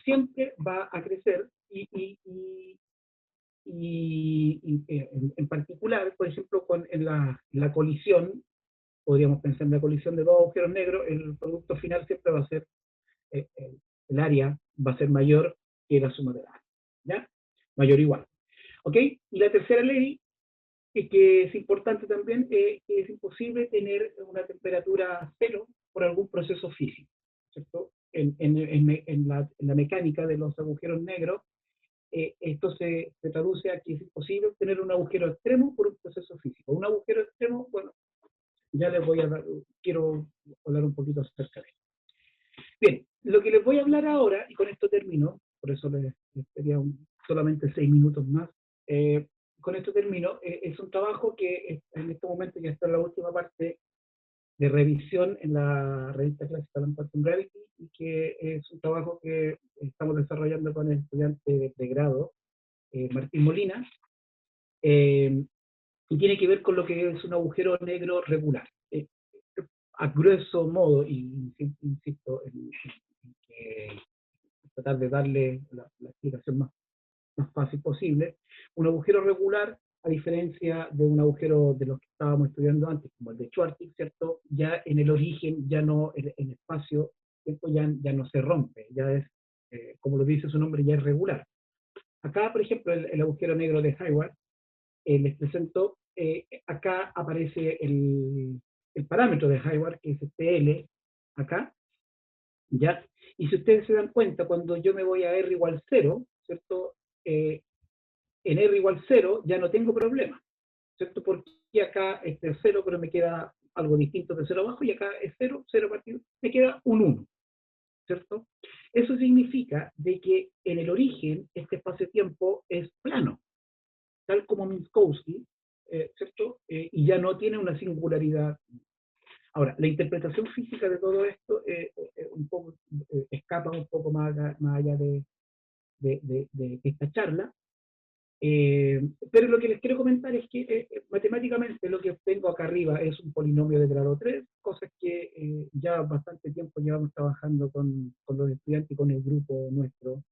siempre va a crecer en particular, por ejemplo, en la colisión, podríamos pensar en la colisión de dos agujeros negros, el producto final siempre va a ser, el área va a ser mayor que la suma de la área, ¿ya? Mayor o igual. ¿Ok? Y la tercera ley que es importante también, que es imposible tener una temperatura cero por algún proceso físico, ¿cierto? En la mecánica de los agujeros negros, esto se traduce a que es imposible tener un agujero extremo por un proceso físico. Un agujero extremo, bueno, ya les voy a dar, quiero hablar un poquito acerca de eso. Bien, lo que les voy a hablar ahora, y con esto termino, por eso les pedía solamente 6 minutos más, con esto termino, es un trabajo que en este momento ya está en la última parte de revisión en la revista Classical and Quantum Gravity, y que es un trabajo que estamos desarrollando con el estudiante de pregrado, Martín Molina, y tiene que ver con lo que es un agujero negro regular. A grueso modo, y insisto, tratar de darle la explicación más fácil posible, un agujero regular, a diferencia de un agujero de los que estábamos estudiando antes, como el de Schwarzschild, ¿cierto? Ya en el origen, ya no, en espacio, tiempo ya no se rompe, ya es, como lo dice su nombre, ya es regular. Acá, por ejemplo, el agujero negro de Hayward, les presento, acá aparece el parámetro de Hayward, que es este L, acá, ¿ya? Y si ustedes se dan cuenta, cuando yo me voy a R igual 0, ¿cierto? En R igual 0 ya no tengo problema, ¿cierto? Porque acá este es 0, pero me queda algo distinto de 0 abajo, y acá es 0, 0 partido, me queda un 1, ¿cierto? Eso significa de que en el origen este espacio-tiempo es plano, tal como Minkowski, ¿cierto? Y ya no tiene una singularidad. Ahora, la interpretación física de todo esto un poco, escapa un poco más allá de esta charla, pero lo que les quiero comentar es que matemáticamente lo que tengo acá arriba es un polinomio de grado 3, cosas que ya bastante tiempo llevamos trabajando con los estudiantes y con el grupo nuestro.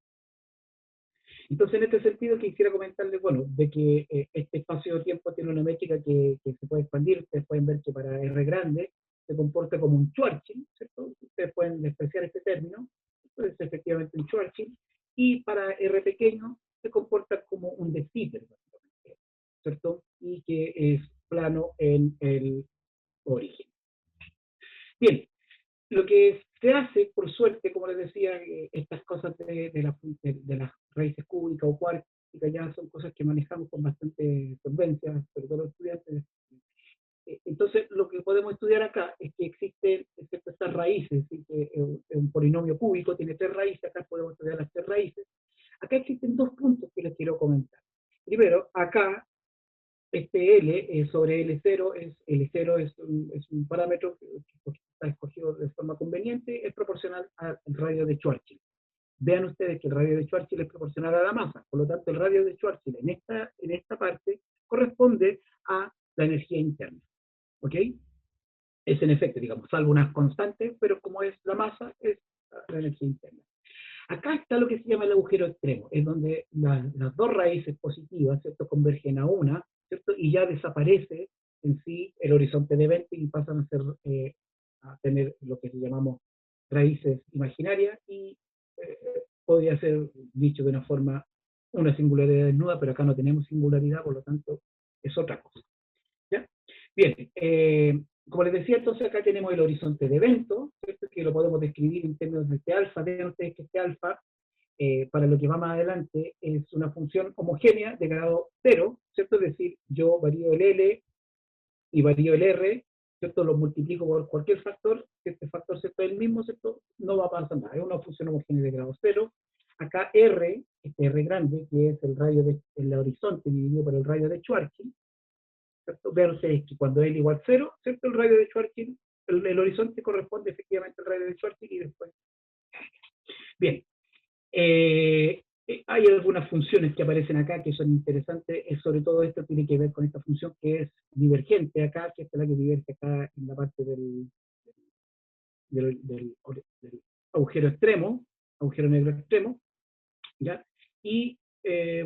Entonces, en este sentido, quisiera comentarles, bueno, de que este espacio-tiempo tiene una métrica que se puede expandir. Ustedes pueden ver que para R grande se comporta como un Schwarzschild, ¿cierto? Ustedes pueden despreciar este término, es efectivamente un Schwarzschild, y para R pequeño se comporta como un de Sitter, ¿cierto? Y que es plano en el origen. Bien, lo que se hace, por suerte, como les decía, estas cosas de las raíces cúbicas o cuárticas ya son cosas que manejamos con bastante solvencia, sobre todo los estudiantes entonces, lo que podemos estudiar acá es que existen estas raíces, ¿sí? Un polinomio cúbico tiene 3 raíces, acá podemos estudiar las 3 raíces. Acá existen 2 puntos que les quiero comentar. Primero, acá, este L sobre L0, L0 es un parámetro que está escogido de forma conveniente, es proporcional al radio de Schwarzschild. Vean ustedes que el radio de Schwarzschild es proporcional a la masa, por lo tanto el radio de Schwarzschild en esta parte corresponde a la energía interna. ¿Ok? Es en efecto, digamos, salvo unas constantes, pero como es la masa, es la energía interna. Acá está lo que se llama el agujero extremo, es donde las 2 raíces positivas, ¿cierto?, convergen a una, ¿cierto?, y ya desaparece en sí el horizonte de Venn y pasan a tener lo que llamamos raíces imaginarias y podría ser dicho de una forma una singularidad desnuda, pero acá no tenemos singularidad, por lo tanto es otra cosa. ¿Ya? Bien, como les decía, entonces acá tenemos el horizonte de evento, ¿cierto?, que lo podemos describir en términos de este alfa. Vean ustedes que este alfa, para lo que va más adelante, es una función homogénea de grado 0, ¿cierto? Es decir, yo varío el L y varío el R, ¿cierto? Lo multiplico por cualquier factor, si este factor ¿cierto?, es el mismo, ¿cierto?, no va a pasar nada, es una función homogénea de grado 0. Acá R, este R grande, que es el horizonte dividido por el radio de Schwarzschild, ¿cierto? Vean ustedes que cuando L igual 0, ¿cierto?, el radio de Schwarzschild, el horizonte corresponde efectivamente al radio de Schwarzschild y después. Bien, hay algunas funciones que aparecen acá que son interesantes, sobre todo esto tiene que ver con esta función que es divergente acá, que es la que diverge acá en la parte del agujero extremo, agujero negro extremo, ¿ya? Y,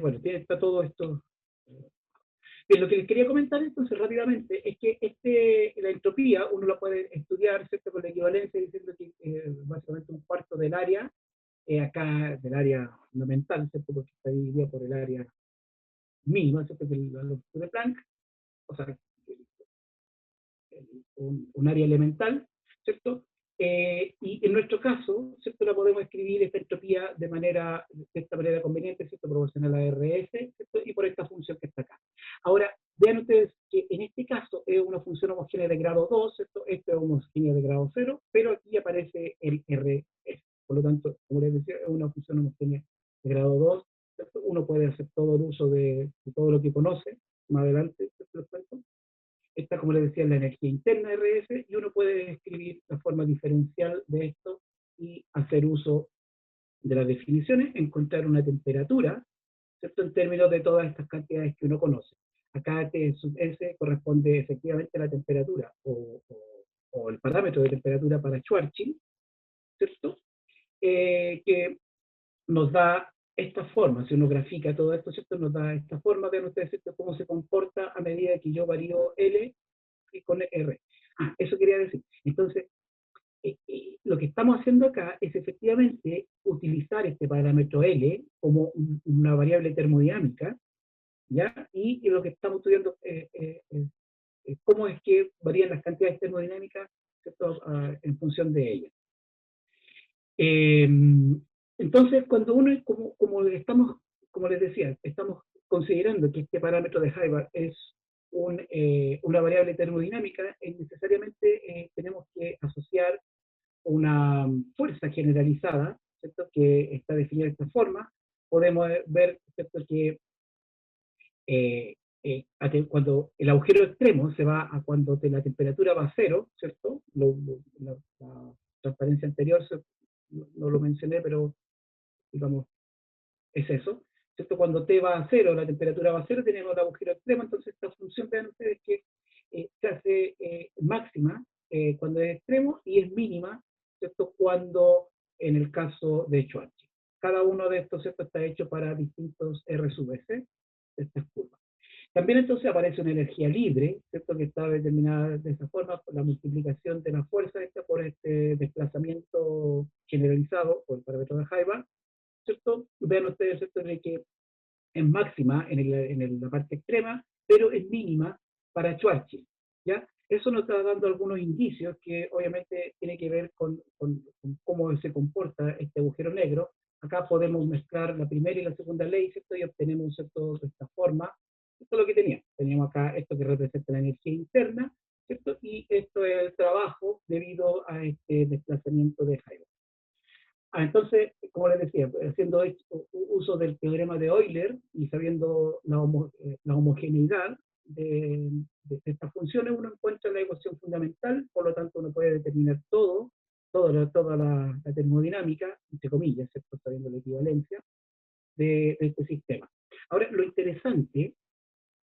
bueno, está todo esto. Bien, lo que les quería comentar entonces rápidamente es que la entropía uno la puede estudiar, ¿cierto?, con la equivalencia, diciendo que básicamente un cuarto del área, acá del área fundamental, ¿cierto?, porque está dividida por el área mínima, ¿cierto?, que es la longitud de Planck, o sea, un área elemental, ¿cierto? Y en nuestro caso, ¿cierto?, la podemos escribir esta entropía de esta manera conveniente, ¿cierto?, proporcional a RS, ¿cierto?, y por esta función que está acá. Ahora, vean ustedes que en este caso es una función homogénea de grado 2, ¿cierto? Esto es homogénea de grado 0, pero aquí aparece el RS. Por lo tanto, como les decía, es una función homogénea de grado 2, ¿cierto? Uno puede hacer todo el uso de todo lo que conoce, más adelante, ¿cierto? Esta, como les decía, es la energía interna RS, y uno puede escribir la forma diferencial de esto y hacer uso de las definiciones, encontrar una temperatura, ¿cierto?, en términos de todas estas cantidades que uno conoce. Acá T sub S corresponde efectivamente a la temperatura, o el parámetro de temperatura para Schwarzschild, ¿cierto?, que nos da esta forma. Si uno grafica todo esto, ¿cierto?, nos da esta forma. Vean ustedes, ¿cierto?, cómo se comporta a medida que yo varío L y con R. Eso quería decir. Entonces, lo que estamos haciendo acá es efectivamente utilizar este parámetro L como una variable termodinámica, ¿ya? Y lo que estamos estudiando es cómo es que varían las cantidades termodinámicas, ¿cierto?, en función de ellas. Entonces, cuando uno, como les decía, estamos considerando que este parámetro de Hilbert es una variable termodinámica, necesariamente tenemos que asociar una fuerza generalizada, ¿cierto?, que está definida de esta forma. Podemos ver, ¿cierto?, que cuando el agujero extremo se va a cuando la temperatura va a 0, ¿cierto? La transparencia anterior no lo mencioné, pero digamos, es eso, ¿cierto? Cuando T va a 0, la temperatura va a 0, tenemos el agujero extremo. Entonces esta función, vean ustedes que se hace máxima cuando es extremo y es mínima, ¿cierto?, cuando en el caso de Schwarzschild. Cada uno de estos, ¿cierto?, está hecho para distintos R sub S, estas curvas. También entonces aparece una energía libre, ¿cierto?, que está determinada de esa forma por la multiplicación de la fuerza por este desplazamiento generalizado por el parámetro de Hilbert, ¿cierto? Vean ustedes, ¿cierto?, de que es máxima en la parte extrema, pero es mínima para Schwarzschild, ¿ya? Eso nos está dando algunos indicios que obviamente tiene que ver con cómo se comporta este agujero negro. Acá podemos mezclar la primera y la segunda ley, ¿cierto?, y obtenemos, ¿cierto?, de esta forma. Esto es lo que teníamos. Teníamos acá esto que representa la energía interna, ¿cierto? Y esto es el trabajo debido a este desplazamiento de Heisenberg. Entonces, como les decía, haciendo uso del teorema de Euler y sabiendo la homogeneidad de estas funciones, uno encuentra la ecuación fundamental, por lo tanto uno puede determinar toda la termodinámica, entre comillas, ¿cierto? Sabiendo la equivalencia de este sistema. Ahora, lo interesante,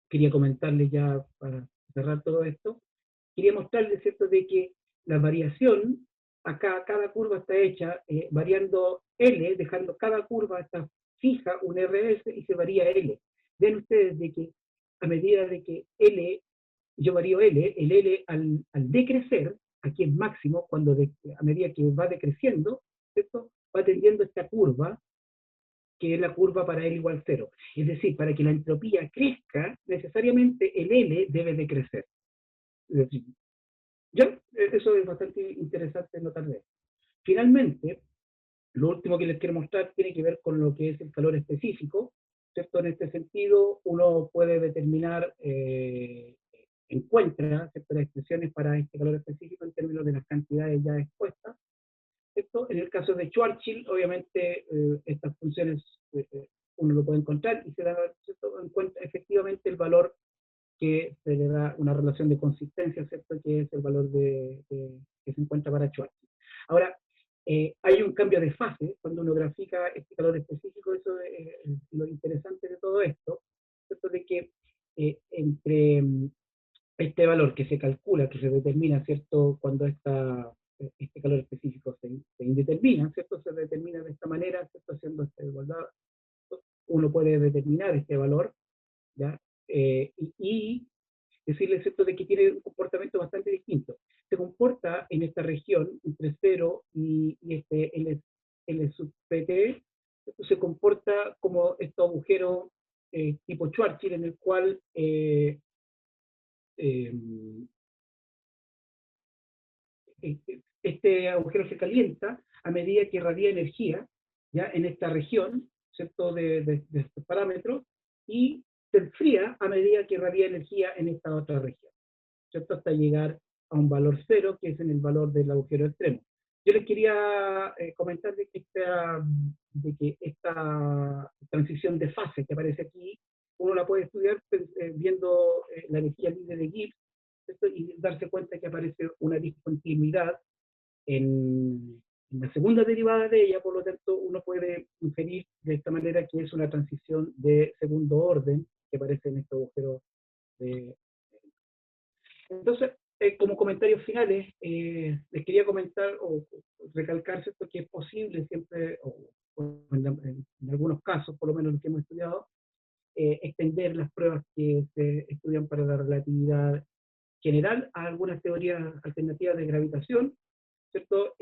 quería comentarles ya para cerrar todo esto, quería mostrarles, ¿cierto?, de que la variación, acá cada curva está hecha variando L, dejando cada curva está fija, un RS, y se varía L. Ven ustedes de que a medida de que L, yo varío L, el L al decrecer, aquí es máximo, a medida que va decreciendo, ¿cierto?, va tendiendo esta curva, que es la curva para L igual 0. Es decir, para que la entropía crezca, necesariamente el L debe de crecer. Es decir, ya, eso es bastante interesante notar de eso. Finalmente, lo último que les quiero mostrar tiene que ver con lo que es el calor específico, ¿cierto? En este sentido, uno puede determinar, encuentra, ¿cierto?, las expresiones para este calor específico en términos de las cantidades ya expuestas, ¿cierto? En el caso de Schwarzschild, obviamente, estas funciones uno lo puede encontrar y se da, ¿cierto?, en cuenta efectivamente el valor que se le da una relación de consistencia, ¿cierto?, que es el valor que se encuentra para Schwarzschild. Ahora, hay un cambio de fase cuando uno grafica este calor específico, eso es lo interesante de todo esto, ¿cierto?, de que entre este valor que se calcula, que se determina, ¿cierto?, cuando este calor específico se indetermina, ¿cierto?, se determina de esta manera, ¿cierto?, haciendo esta igualdad, uno puede determinar este valor, ¿ya? Y decirle, ¿cierto?, de que tiene un comportamiento bastante distinto. Se comporta en esta región entre 0 y este L sub PT, se comporta como este agujero tipo Schwarzschild, en el cual eh, este agujero se calienta a medida que irradia energía, ya en esta región, ¿cierto?, de estos parámetros, y se enfría a medida que irradia energía en esta otra región, ¿cierto?, hasta llegar a un valor 0, que es en el valor del agujero extremo. Yo les quería comentar de que esta transición de fase que aparece aquí, uno la puede estudiar viendo la energía libre de Gibbs, ¿cierto?, y darse cuenta que aparece una discontinuidad en la segunda derivada de ella, por lo tanto uno puede inferir de esta manera que es una transición de segundo orden que aparece en este agujero de... Entonces, como comentarios finales, les quería comentar o recalcar, ¿cierto?, que es posible siempre, o en algunos casos, por lo menos los que hemos estudiado, extender las pruebas que se estudian para la relatividad general a algunas teorías alternativas de gravitación, ¿cierto?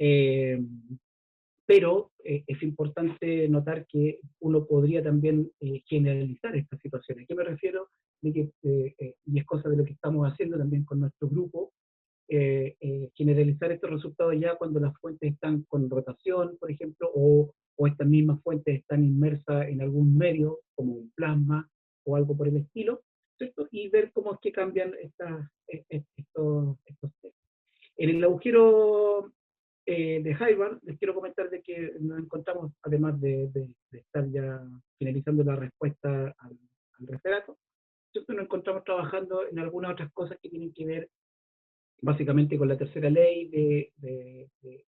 Pero es importante notar que uno podría también generalizar estas situaciones. ¿A qué me refiero? De que, y es cosa de lo que estamos haciendo también con nuestro grupo, generalizar estos resultados ya cuando las fuentes están con rotación, por ejemplo, o estas mismas fuentes están inmersas en algún medio, como un plasma o algo por el estilo, ¿cierto? Y ver cómo es que cambian estos temas. En el agujero de Hayward, les quiero comentar de que nos encontramos, además de estar ya finalizando la respuesta al referato, ¿cierto?, nos encontramos trabajando en algunas otras cosas que tienen que ver básicamente con la tercera ley de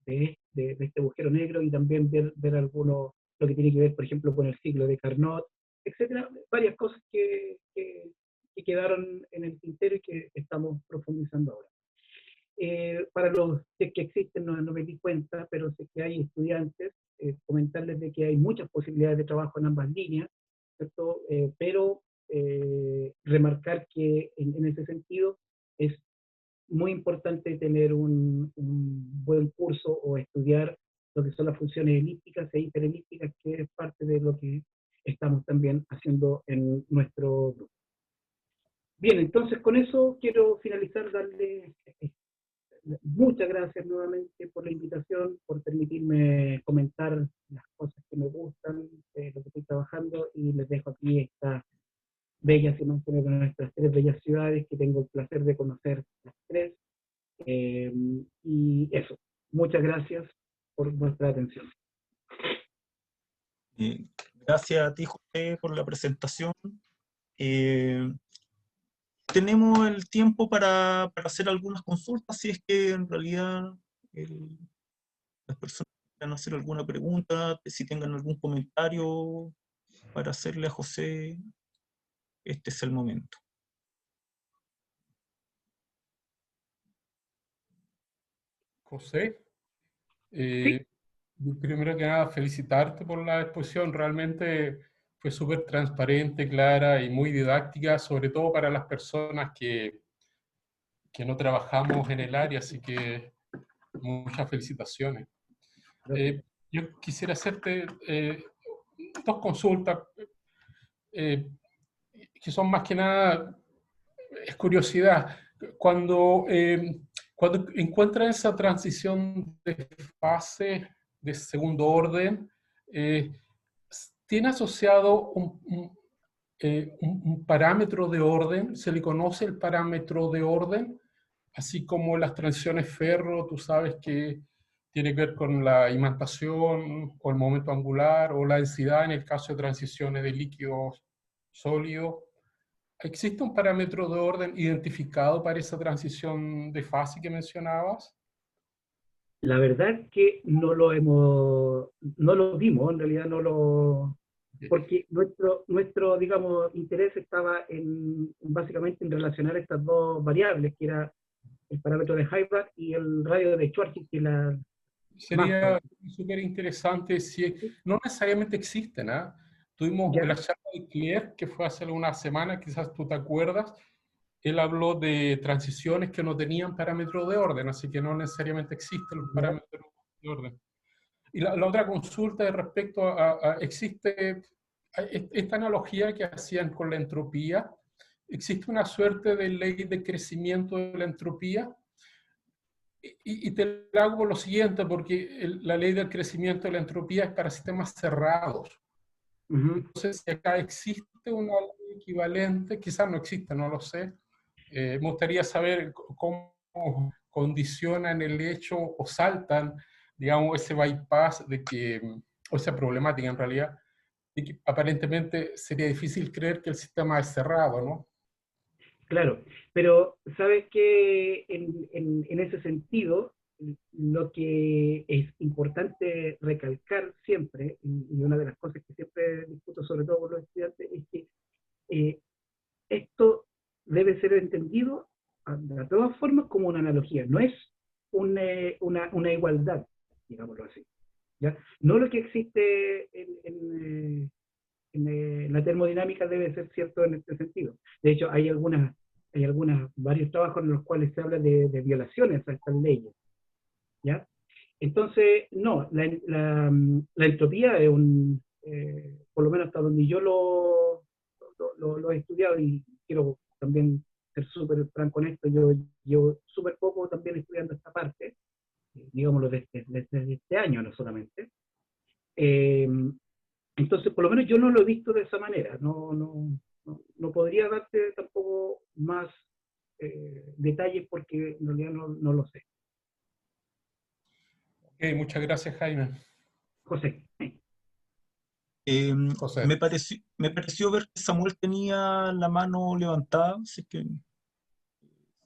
este agujero negro, y también ver algunos, lo que tiene que ver, por ejemplo, con el ciclo de Carnot, etcétera, varias cosas que quedaron en el tintero y que estamos profundizando ahora. Para los que existen, no me di cuenta, pero sé que hay estudiantes, comentarles de que hay muchas posibilidades de trabajo en ambas líneas, ¿cierto? Pero remarcar que en ese sentido es muy importante tener un buen curso o estudiar lo que son las funciones elípticas e hiperelípticas, que es parte de lo que estamos también haciendo en nuestro grupo. Bien, entonces con eso quiero finalizar, darle muchas gracias nuevamente por la invitación, por permitirme comentar las cosas que me gustan, lo que estoy trabajando, y les dejo aquí estas bellas imágenes de nuestras tres bellas ciudades que tengo el placer de conocer las tres, Y eso, muchas gracias por vuestra atención. Gracias a ti, José, por la presentación. Tenemos el tiempo para hacer algunas consultas, si es que en realidad las personas quieran hacer alguna pregunta, si tengan algún comentario para hacerle a José, este es el momento. José, Sí. primero que nada felicitarte por la exposición, realmente fue súper transparente, clara y muy didáctica, sobre todo para las personas que no trabajamos en el área, así que muchas felicitaciones. Yo quisiera hacerte dos consultas que son más que nada, es curiosidad. Cuando encuentran esa transición de fase de segundo orden, ¿tiene asociado un parámetro de orden? ¿Se le conoce el parámetro de orden? Así como las transiciones ferro, tú sabes que tiene que ver con la imantación o el momento angular o la densidad en el caso de transiciones de líquidos sólidos. ¿Existe un parámetro de orden identificado para esa transición de fase que mencionabas? La verdad es que no lo vimos, en realidad no lo, porque nuestro digamos, interés estaba básicamente en relacionar estas dos variables, que era el parámetro de Heisenberg y el radio de Schwarzschild, que es la Sería masa. súper interesante si no necesariamente existen, ¿eh? Tuvimos ¿Ya? la charla de Clerc, que fue hace una semana, quizás tú te acuerdas. Él habló de transiciones que no tenían parámetro de orden, así que no necesariamente existen los parámetros de orden. Y la otra consulta es respecto existe esta analogía que hacían con la entropía. ¿Existe una suerte de ley de crecimiento de la entropía? Y te la hago por lo siguiente, porque la ley del crecimiento de la entropía es para sistemas cerrados. Entonces, si acá existe una ley equivalente, quizás no existe, no lo sé. Me gustaría saber cómo condicionan el hecho o saltan, digamos, ese bypass de que, o esa problemática en realidad, de que aparentemente sería difícil creer que el sistema es cerrado, ¿no? Claro, pero sabes que en ese sentido, lo que es importante recalcar siempre, y una de las cosas que siempre discuto sobre todo con los estudiantes, es que esto debe ser entendido de todas formas como una analogía, no es una igualdad, digámoslo así. ¿Ya? No lo que existe en la termodinámica debe ser cierto en este sentido. De hecho, hay varios trabajos en los cuales se habla de violaciones a estas leyes. ¿Ya? Entonces, no, la entropía es por lo menos hasta donde yo lo he estudiado, y quiero también ser súper franco en esto, yo llevo súper poco también estudiando esta parte, digámoslo desde este año, no solamente. Entonces, por lo menos yo no lo he visto de esa manera, no podría darte tampoco más detalles porque en realidad no lo sé. Okay, muchas gracias, Jaime. José. José. Me pareció ver que Samuel tenía la mano levantada, así que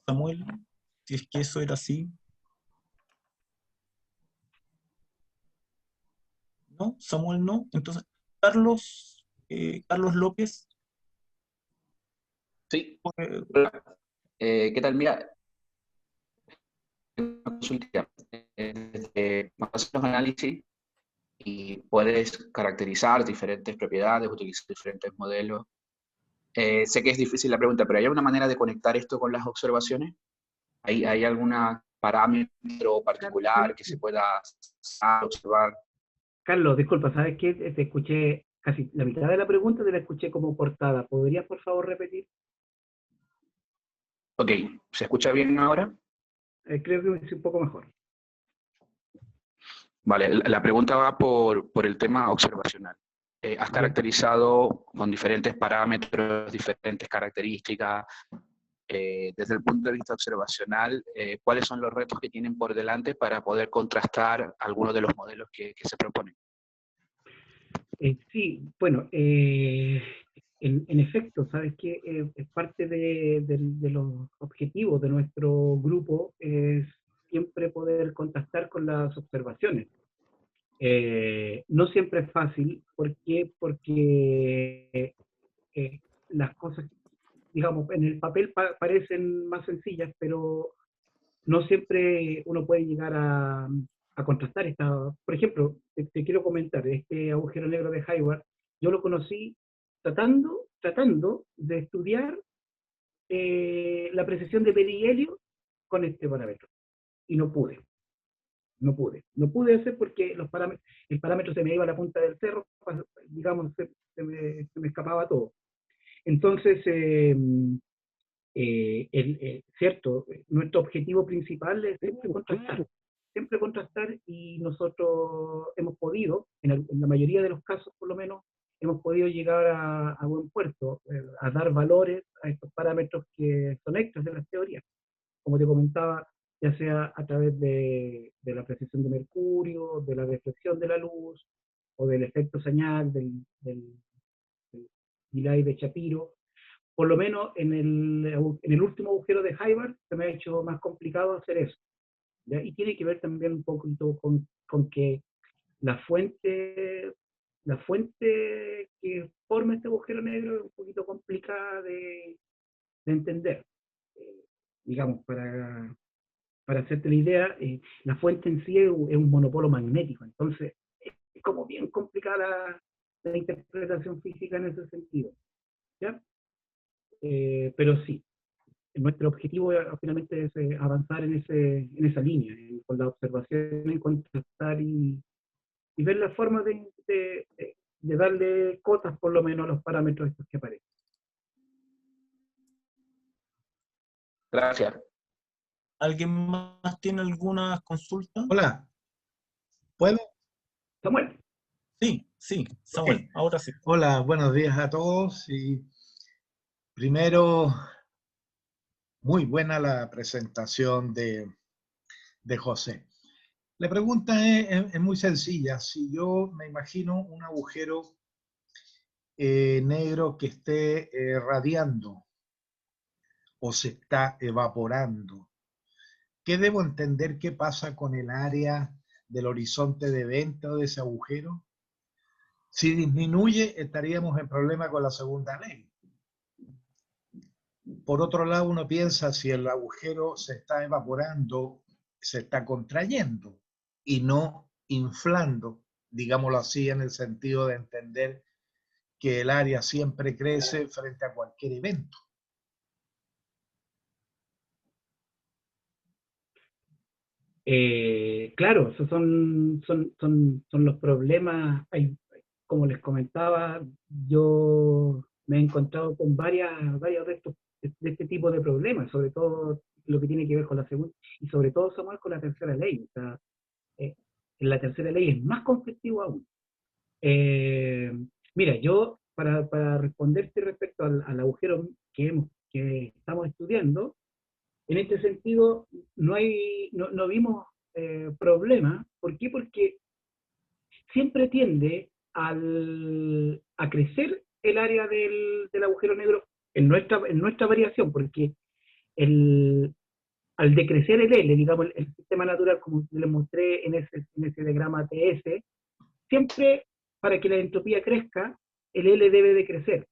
Samuel, si es que eso era así. No, Samuel no. Entonces, Carlos López. Sí. ¿Qué tal? Mira, haces los análisis y puedes caracterizar diferentes propiedades, utilizar diferentes modelos. Sé que es difícil la pregunta, pero ¿hay alguna manera de conectar esto con las observaciones? ¿Hay algún parámetro particular que se pueda observar? Carlos, disculpa, ¿sabes qué? Te escuché casi la mitad de la pregunta, te la escuché como cortada. ¿Podrías, por favor, repetir? Ok, ¿se escucha bien ahora? Creo que es un poco mejor. Vale, la pregunta va por el tema observacional. Has caracterizado con diferentes parámetros, diferentes características, desde el punto de vista observacional, ¿cuáles son los retos que tienen por delante para poder contrastar algunos de los modelos que se proponen? Sí, bueno, en efecto, sabes que es parte de los objetivos de nuestro grupo, es siempre poder contrastar con las observaciones. No siempre es fácil. ¿Por qué? Porque las cosas, digamos, en el papel parecen más sencillas, pero no siempre uno puede llegar a contrastar esta. Por ejemplo, te quiero comentar, este agujero negro de Hayward, yo lo conocí tratando de estudiar la precesión de perihelio con este parámetro, y no pude. No pude hacer porque el parámetro se me iba a la punta del cerro, digamos, se me escapaba todo. Entonces, cierto, nuestro objetivo principal es siempre contrastar, y nosotros hemos podido, en la mayoría de los casos por lo menos, hemos podido llegar a buen puerto, a dar valores a estos parámetros que son extras de las teorías, como te comentaba, ya sea a través de la precesión de mercurio, de la reflexión de la luz, o del efecto Sagnac, del delay de Shapiro. Por lo menos en el último agujero de Hayward se me ha hecho más complicado hacer eso, ¿ya? Y tiene que ver también un poquito con que la fuente que forma este agujero negro es un poquito complicada de entender. Digamos, para hacerte la idea, la fuente en sí es un monopolo magnético, entonces es como bien complicada la interpretación física en ese sentido, ¿ya? Pero sí, nuestro objetivo finalmente es avanzar en esa línea, con la observación, en contrastar y ver la forma de darle cotas por lo menos a los parámetros estos que aparecen. Gracias. ¿Alguien más tiene alguna consulta? Hola, ¿puedo? Samuel. Sí, Samuel, ahora sí. Hola, buenos días a todos. Y primero, muy buena la presentación de José. La pregunta es muy sencilla. Si yo me imagino un agujero negro que esté radiando o se está evaporando, ¿qué debo entender que pasa con el área del horizonte de evento de ese agujero? Si disminuye, estaríamos en problema con la segunda ley. Por otro lado, uno piensa, si el agujero se está evaporando, se está contrayendo y no inflando, digámoslo así, en el sentido de entender que el área siempre crece frente a cualquier evento. Claro, esos son los problemas. Como les comentaba, yo me he encontrado con varios de este tipo de problemas, sobre todo lo que tiene que ver con la segunda, y sobre todo, Samuel, con la tercera ley. O sea, en la tercera ley es más conflictivo aún. Mira, yo, para responderte respecto al agujero que estamos estudiando, en este sentido, no vimos problema. ¿Por qué? Porque siempre tiende a crecer el área del agujero negro en nuestra variación, porque al decrecer el L, digamos, el sistema natural, como les mostré en ese diagrama TS, siempre para que la entropía crezca, el L debe de crecer.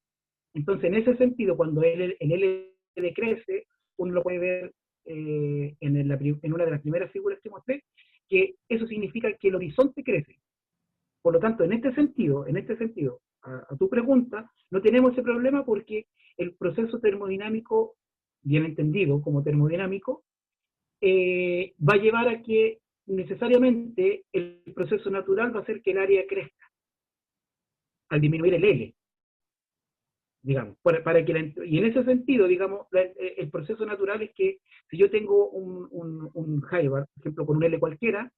Entonces, en ese sentido, cuando el L decrece, uno lo puede ver en una de las primeras figuras que mostré, que eso significa que el horizonte crece. Por lo tanto, en este sentido, a tu pregunta, no tenemos ese problema porque el proceso termodinámico, bien entendido como termodinámico, va a llevar a que necesariamente el proceso natural va a hacer que el área crezca al disminuir el L, digamos, y en ese sentido, digamos, el proceso natural es que si yo tengo un Hayward, por ejemplo, con un L cualquiera,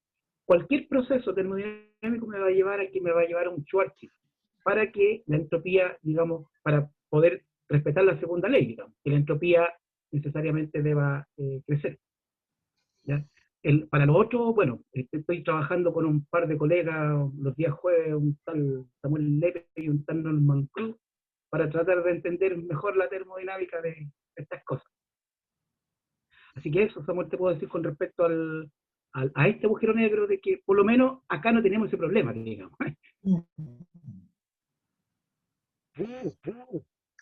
cualquier proceso termodinámico me va a llevar a un Schwarzschild, para que la entropía, digamos, para poder respetar la segunda ley, digamos, que la entropía necesariamente deba crecer, ¿ya? Para lo otro, bueno, estoy trabajando con un par de colegas los días jueves, un tal Samuel Lepe y un tal Norman Cruz, para tratar de entender mejor la termodinámica de estas cosas. Así que eso, Samuel, te puedo decir con respecto a este agujero negro, de que por lo menos acá no tenemos ese problema, digamos.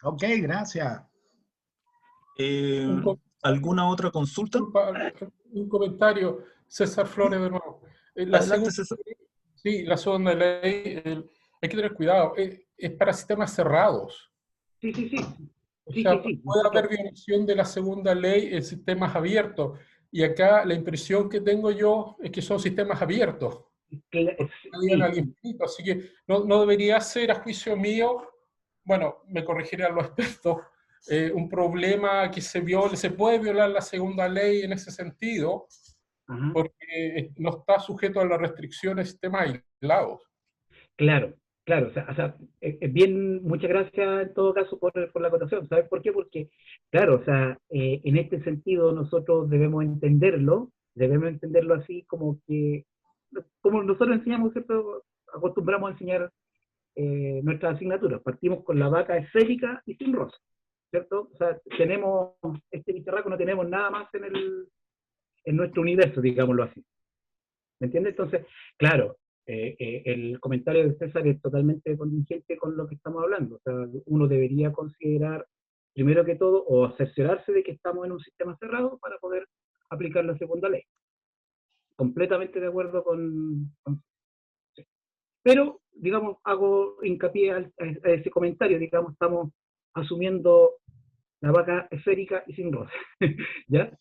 Ok, gracias. Un, co- ¿Alguna otra consulta? un comentario, César Flores de nuevo. La Adelante, segunda, César. sí, la segunda ley, hay que tener cuidado, es para sistemas cerrados. Sí, sí, sí. O Sí, sea, sí, sí. puede haber violación de la segunda ley en sistemas abiertos. Y acá la impresión que tengo yo es que son sistemas abiertos. Llegan al Sí, infinito, así que no debería ser, a juicio mío, bueno, me corregirían los expertos, un problema que se puede violar la segunda ley en ese sentido, ajá. porque no está sujeto a las restricciones de sistemas aislados. Claro, claro. O sea, es bien, muchas gracias en todo caso por la acotación. ¿Sabes por qué? Porque, claro, o sea, en este sentido nosotros debemos entenderlo así como nosotros enseñamos, ¿cierto? Acostumbramos a enseñar nuestras asignaturas. Partimos con la vaca esférica y sin rosa, ¿cierto? O sea, tenemos este bicharraco, no tenemos nada más en nuestro universo, digámoslo así. ¿Me entiendes? Entonces, claro, el comentario de César es totalmente contingente con lo que estamos hablando. O sea, uno debería considerar, primero que todo, o cerciorarse de que estamos en un sistema cerrado para poder aplicar la segunda ley. Completamente de acuerdo con sí. Pero, digamos, hago hincapié a ese comentario, digamos, estamos asumiendo la vaca esférica y sin rosa. ¿Ya?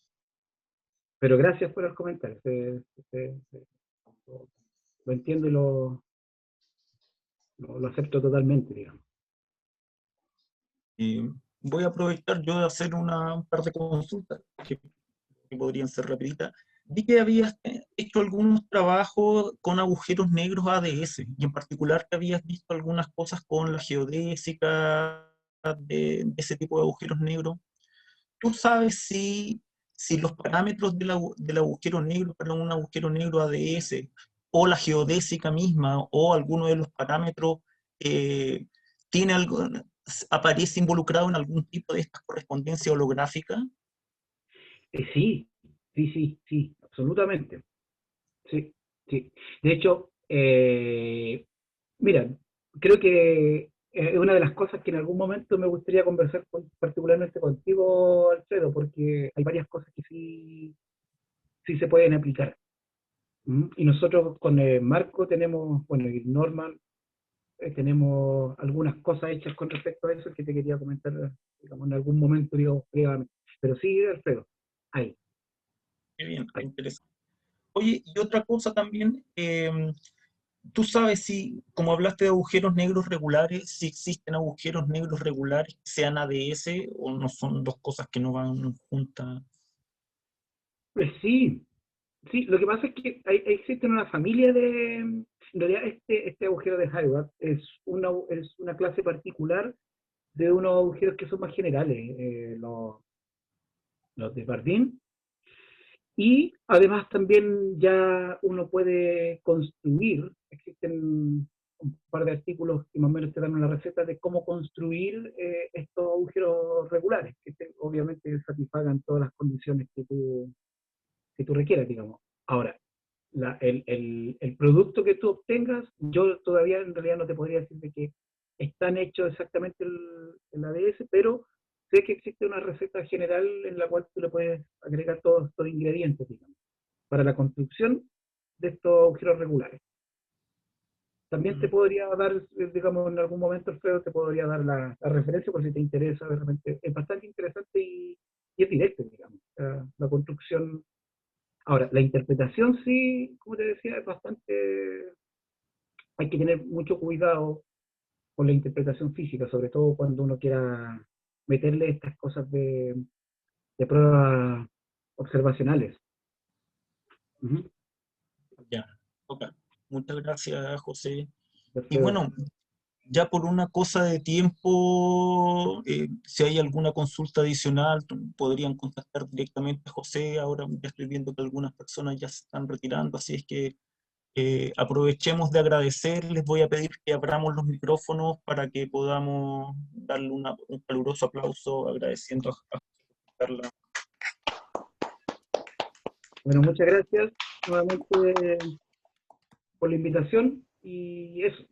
Pero gracias por el comentario. Lo entiendo y lo acepto totalmente, digamos. Voy a aprovechar yo de hacer un par de consultas que podrían ser rapiditas. Vi que habías hecho algunos trabajos con agujeros negros ADS, y en particular que habías visto algunas cosas con la geodésica de ese tipo de agujeros negros. ¿Tú sabes si los parámetros del agujero negro para un agujero negro ADS, o la geodésica misma, o alguno de los parámetros, eh, tiene algo, aparece involucrado en algún tipo de esta correspondencia holográfica? Sí, sí, sí, sí, absolutamente. Sí, sí. De hecho, mira, creo que es una de las cosas que en algún momento me gustaría conversar particularmente contigo, Alfredo, porque hay varias cosas que sí se pueden aplicar. ¿Mm? Y nosotros con Marco tenemos, bueno, y Norman, tenemos algunas cosas hechas con respecto a eso que te quería comentar, digamos, en algún momento, digo, privadamente. Pero sí, Alfredo, hay, Qué bien, qué hay. interesante. Oye, y otra cosa también, tú sabes si, como hablaste de agujeros negros regulares, si existen agujeros negros regulares que sean ADS, o no son dos cosas que no van juntas. Pues sí, sí, lo que pasa es que existe una familia en realidad este agujero de Hayward es una clase particular de unos agujeros que son más generales, los de Bardeen, y además también ya uno puede construir, existen un par de artículos que más o menos te dan una receta de cómo construir estos agujeros regulares, que obviamente satisfagan todas las condiciones que tú requieras, digamos. Ahora, el producto que tú obtengas, yo todavía en realidad no te podría decir de que están hechos exactamente el ADS, pero sé que existe una receta general en la cual tú le puedes agregar todos estos ingredientes, digamos, para la construcción de estos agujeros regulares. También te podría dar, digamos, en algún momento, Alfredo, te podría dar la referencia por si te interesa, realmente es bastante interesante y es directo, digamos, la construcción. Ahora, la interpretación sí, como te decía, es bastante, hay que tener mucho cuidado con la interpretación física, sobre todo cuando uno quiera meterle estas cosas de pruebas observacionales. Uh-huh. Ya, ok. Muchas gracias, José. Y Alfredo. bueno, ya por una cosa de tiempo, si hay alguna consulta adicional, podrían contactar directamente a José. Ahora ya estoy viendo que algunas personas ya se están retirando, así es que aprovechemos de agradecer. Les voy a pedir que abramos los micrófonos para que podamos darle un caluroso aplauso agradeciendo a Carla. Bueno, muchas gracias nuevamente por la invitación y eso.